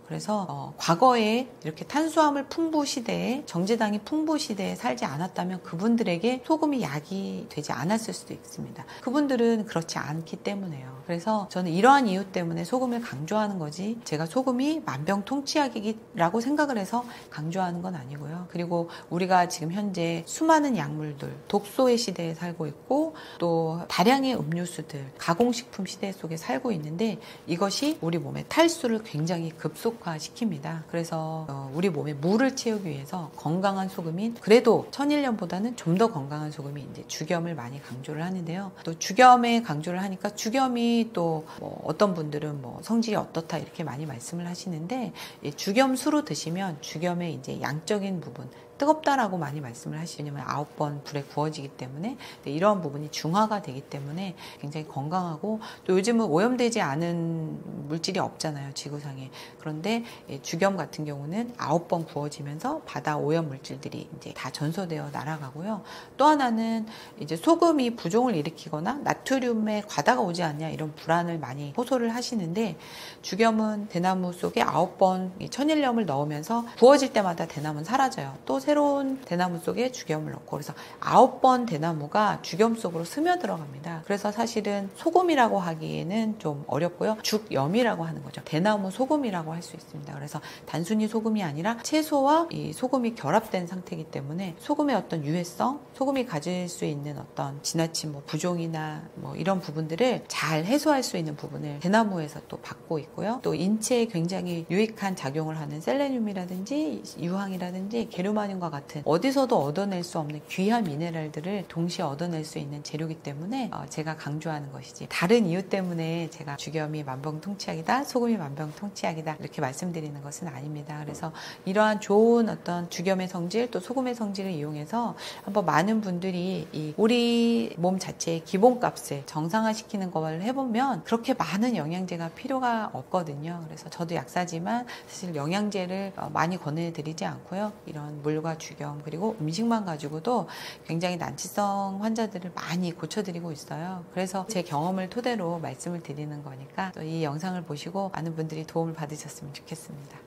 그래서 과거에 이렇게 탄수화물 풍부 시대에 정제당이 풍부 시대에 살지 않았다면 그분들에게 소금이 약이 되지 않았을 수도 있습니다. 그분들은 그렇지 않기 때문에요. 그래서 저는 이러한 이유 때문에 소금을 강조하는 거지 제가 소금이 만병통치약이라고 생각을 해서 강조하는 건 아니고요. 그리고 우리가 지금 현재 수많은 약물들 독소의 시대에 살고 있고 또 다량의 음료수들 가공식품 시대 속에 살고 있는데 이것이 우리 몸의 탈수를 굉장히 급속화시킵니다. 그래서 우리 몸에 물을 채우기 위해서 건강한 소금인 그래도 천일염보다는 좀 더 건강한 소금이 이제 죽염을 많이 강조를 하는데요. 또 죽염에 강조를 하니까 죽염이 또 뭐 어떤 분들은 뭐 성질이 어떻다 이렇게 많이 말씀을 하시는데 죽염수로 드시면 죽염의 이제 양적인 부분 뜨겁다라고 많이 말씀을 하시죠. 왜냐면 9번 불에 구워지기 때문에 이러한 부분이 중화가 되기 때문에 굉장히 건강하고 또 요즘은 오염되지 않은 물질이 없잖아요. 지구상에. 그런데 죽염 같은 경우는 9번 구워지면서 바다 오염 물질들이 이제 다 전소되어 날아가고요. 또 하나는 이제 소금이 부종을 일으키거나 나트륨의 과다가 오지 않냐 이런 불안을 많이 호소를 하시는데 죽염은 대나무 속에 9번 천일염을 넣으면서 구워질 때마다 대나무는 사라져요. 또 새로운 대나무 속에 죽염을 넣고 그래서 9번 대나무가 죽염 속으로 스며들어갑니다. 그래서 사실은 소금이라고 하기에는 좀 어렵고요. 죽염이라고 하는 거죠. 대나무 소금이라고 할 수 있습니다. 그래서 단순히 소금이 아니라 채소와 이 소금이 결합된 상태이기 때문에 소금의 어떤 유해성, 소금이 가질 수 있는 어떤 지나친 뭐 부종이나 뭐 이런 부분들을 잘 해소할 수 있는 부분을 대나무에서 또 받고 있고요. 또 인체에 굉장히 유익한 작용을 하는 셀레늄이라든지 유황이라든지 게르마늄과 같은 어디서도 얻어낼 수 없는 귀한 미네랄들을 동시에 얻어낼 수 있는 재료이기 때문에 제가 강조하는 것이지 다른 이유 때문에 제가 죽염이 만병통치약이다, 소금이 만병통치약이다 이렇게 말씀드리는 것은 아닙니다. 그래서 이러한 좋은 어떤 죽염의 성질 또 소금의 성질을 이용해서 한번 많은 분들이 이 우리 몸 자체의 기본값을 정상화시키는 걸 해보면 그렇게 많은 영양제가 필요가 없거든요. 그래서 저도 약사지만 사실 영양제를 많이 권해드리지 않고요. 이런 물과 죽염 그리고 음식만 가지고도 굉장히 난치성 환자들을 많이 고쳐드리고 있어요. 그래서 제 경험을 토대로 말씀을 드리는 거니까 또 이 영상을 보시고 많은 분들이 도움을 받으셨으면 좋겠습니다.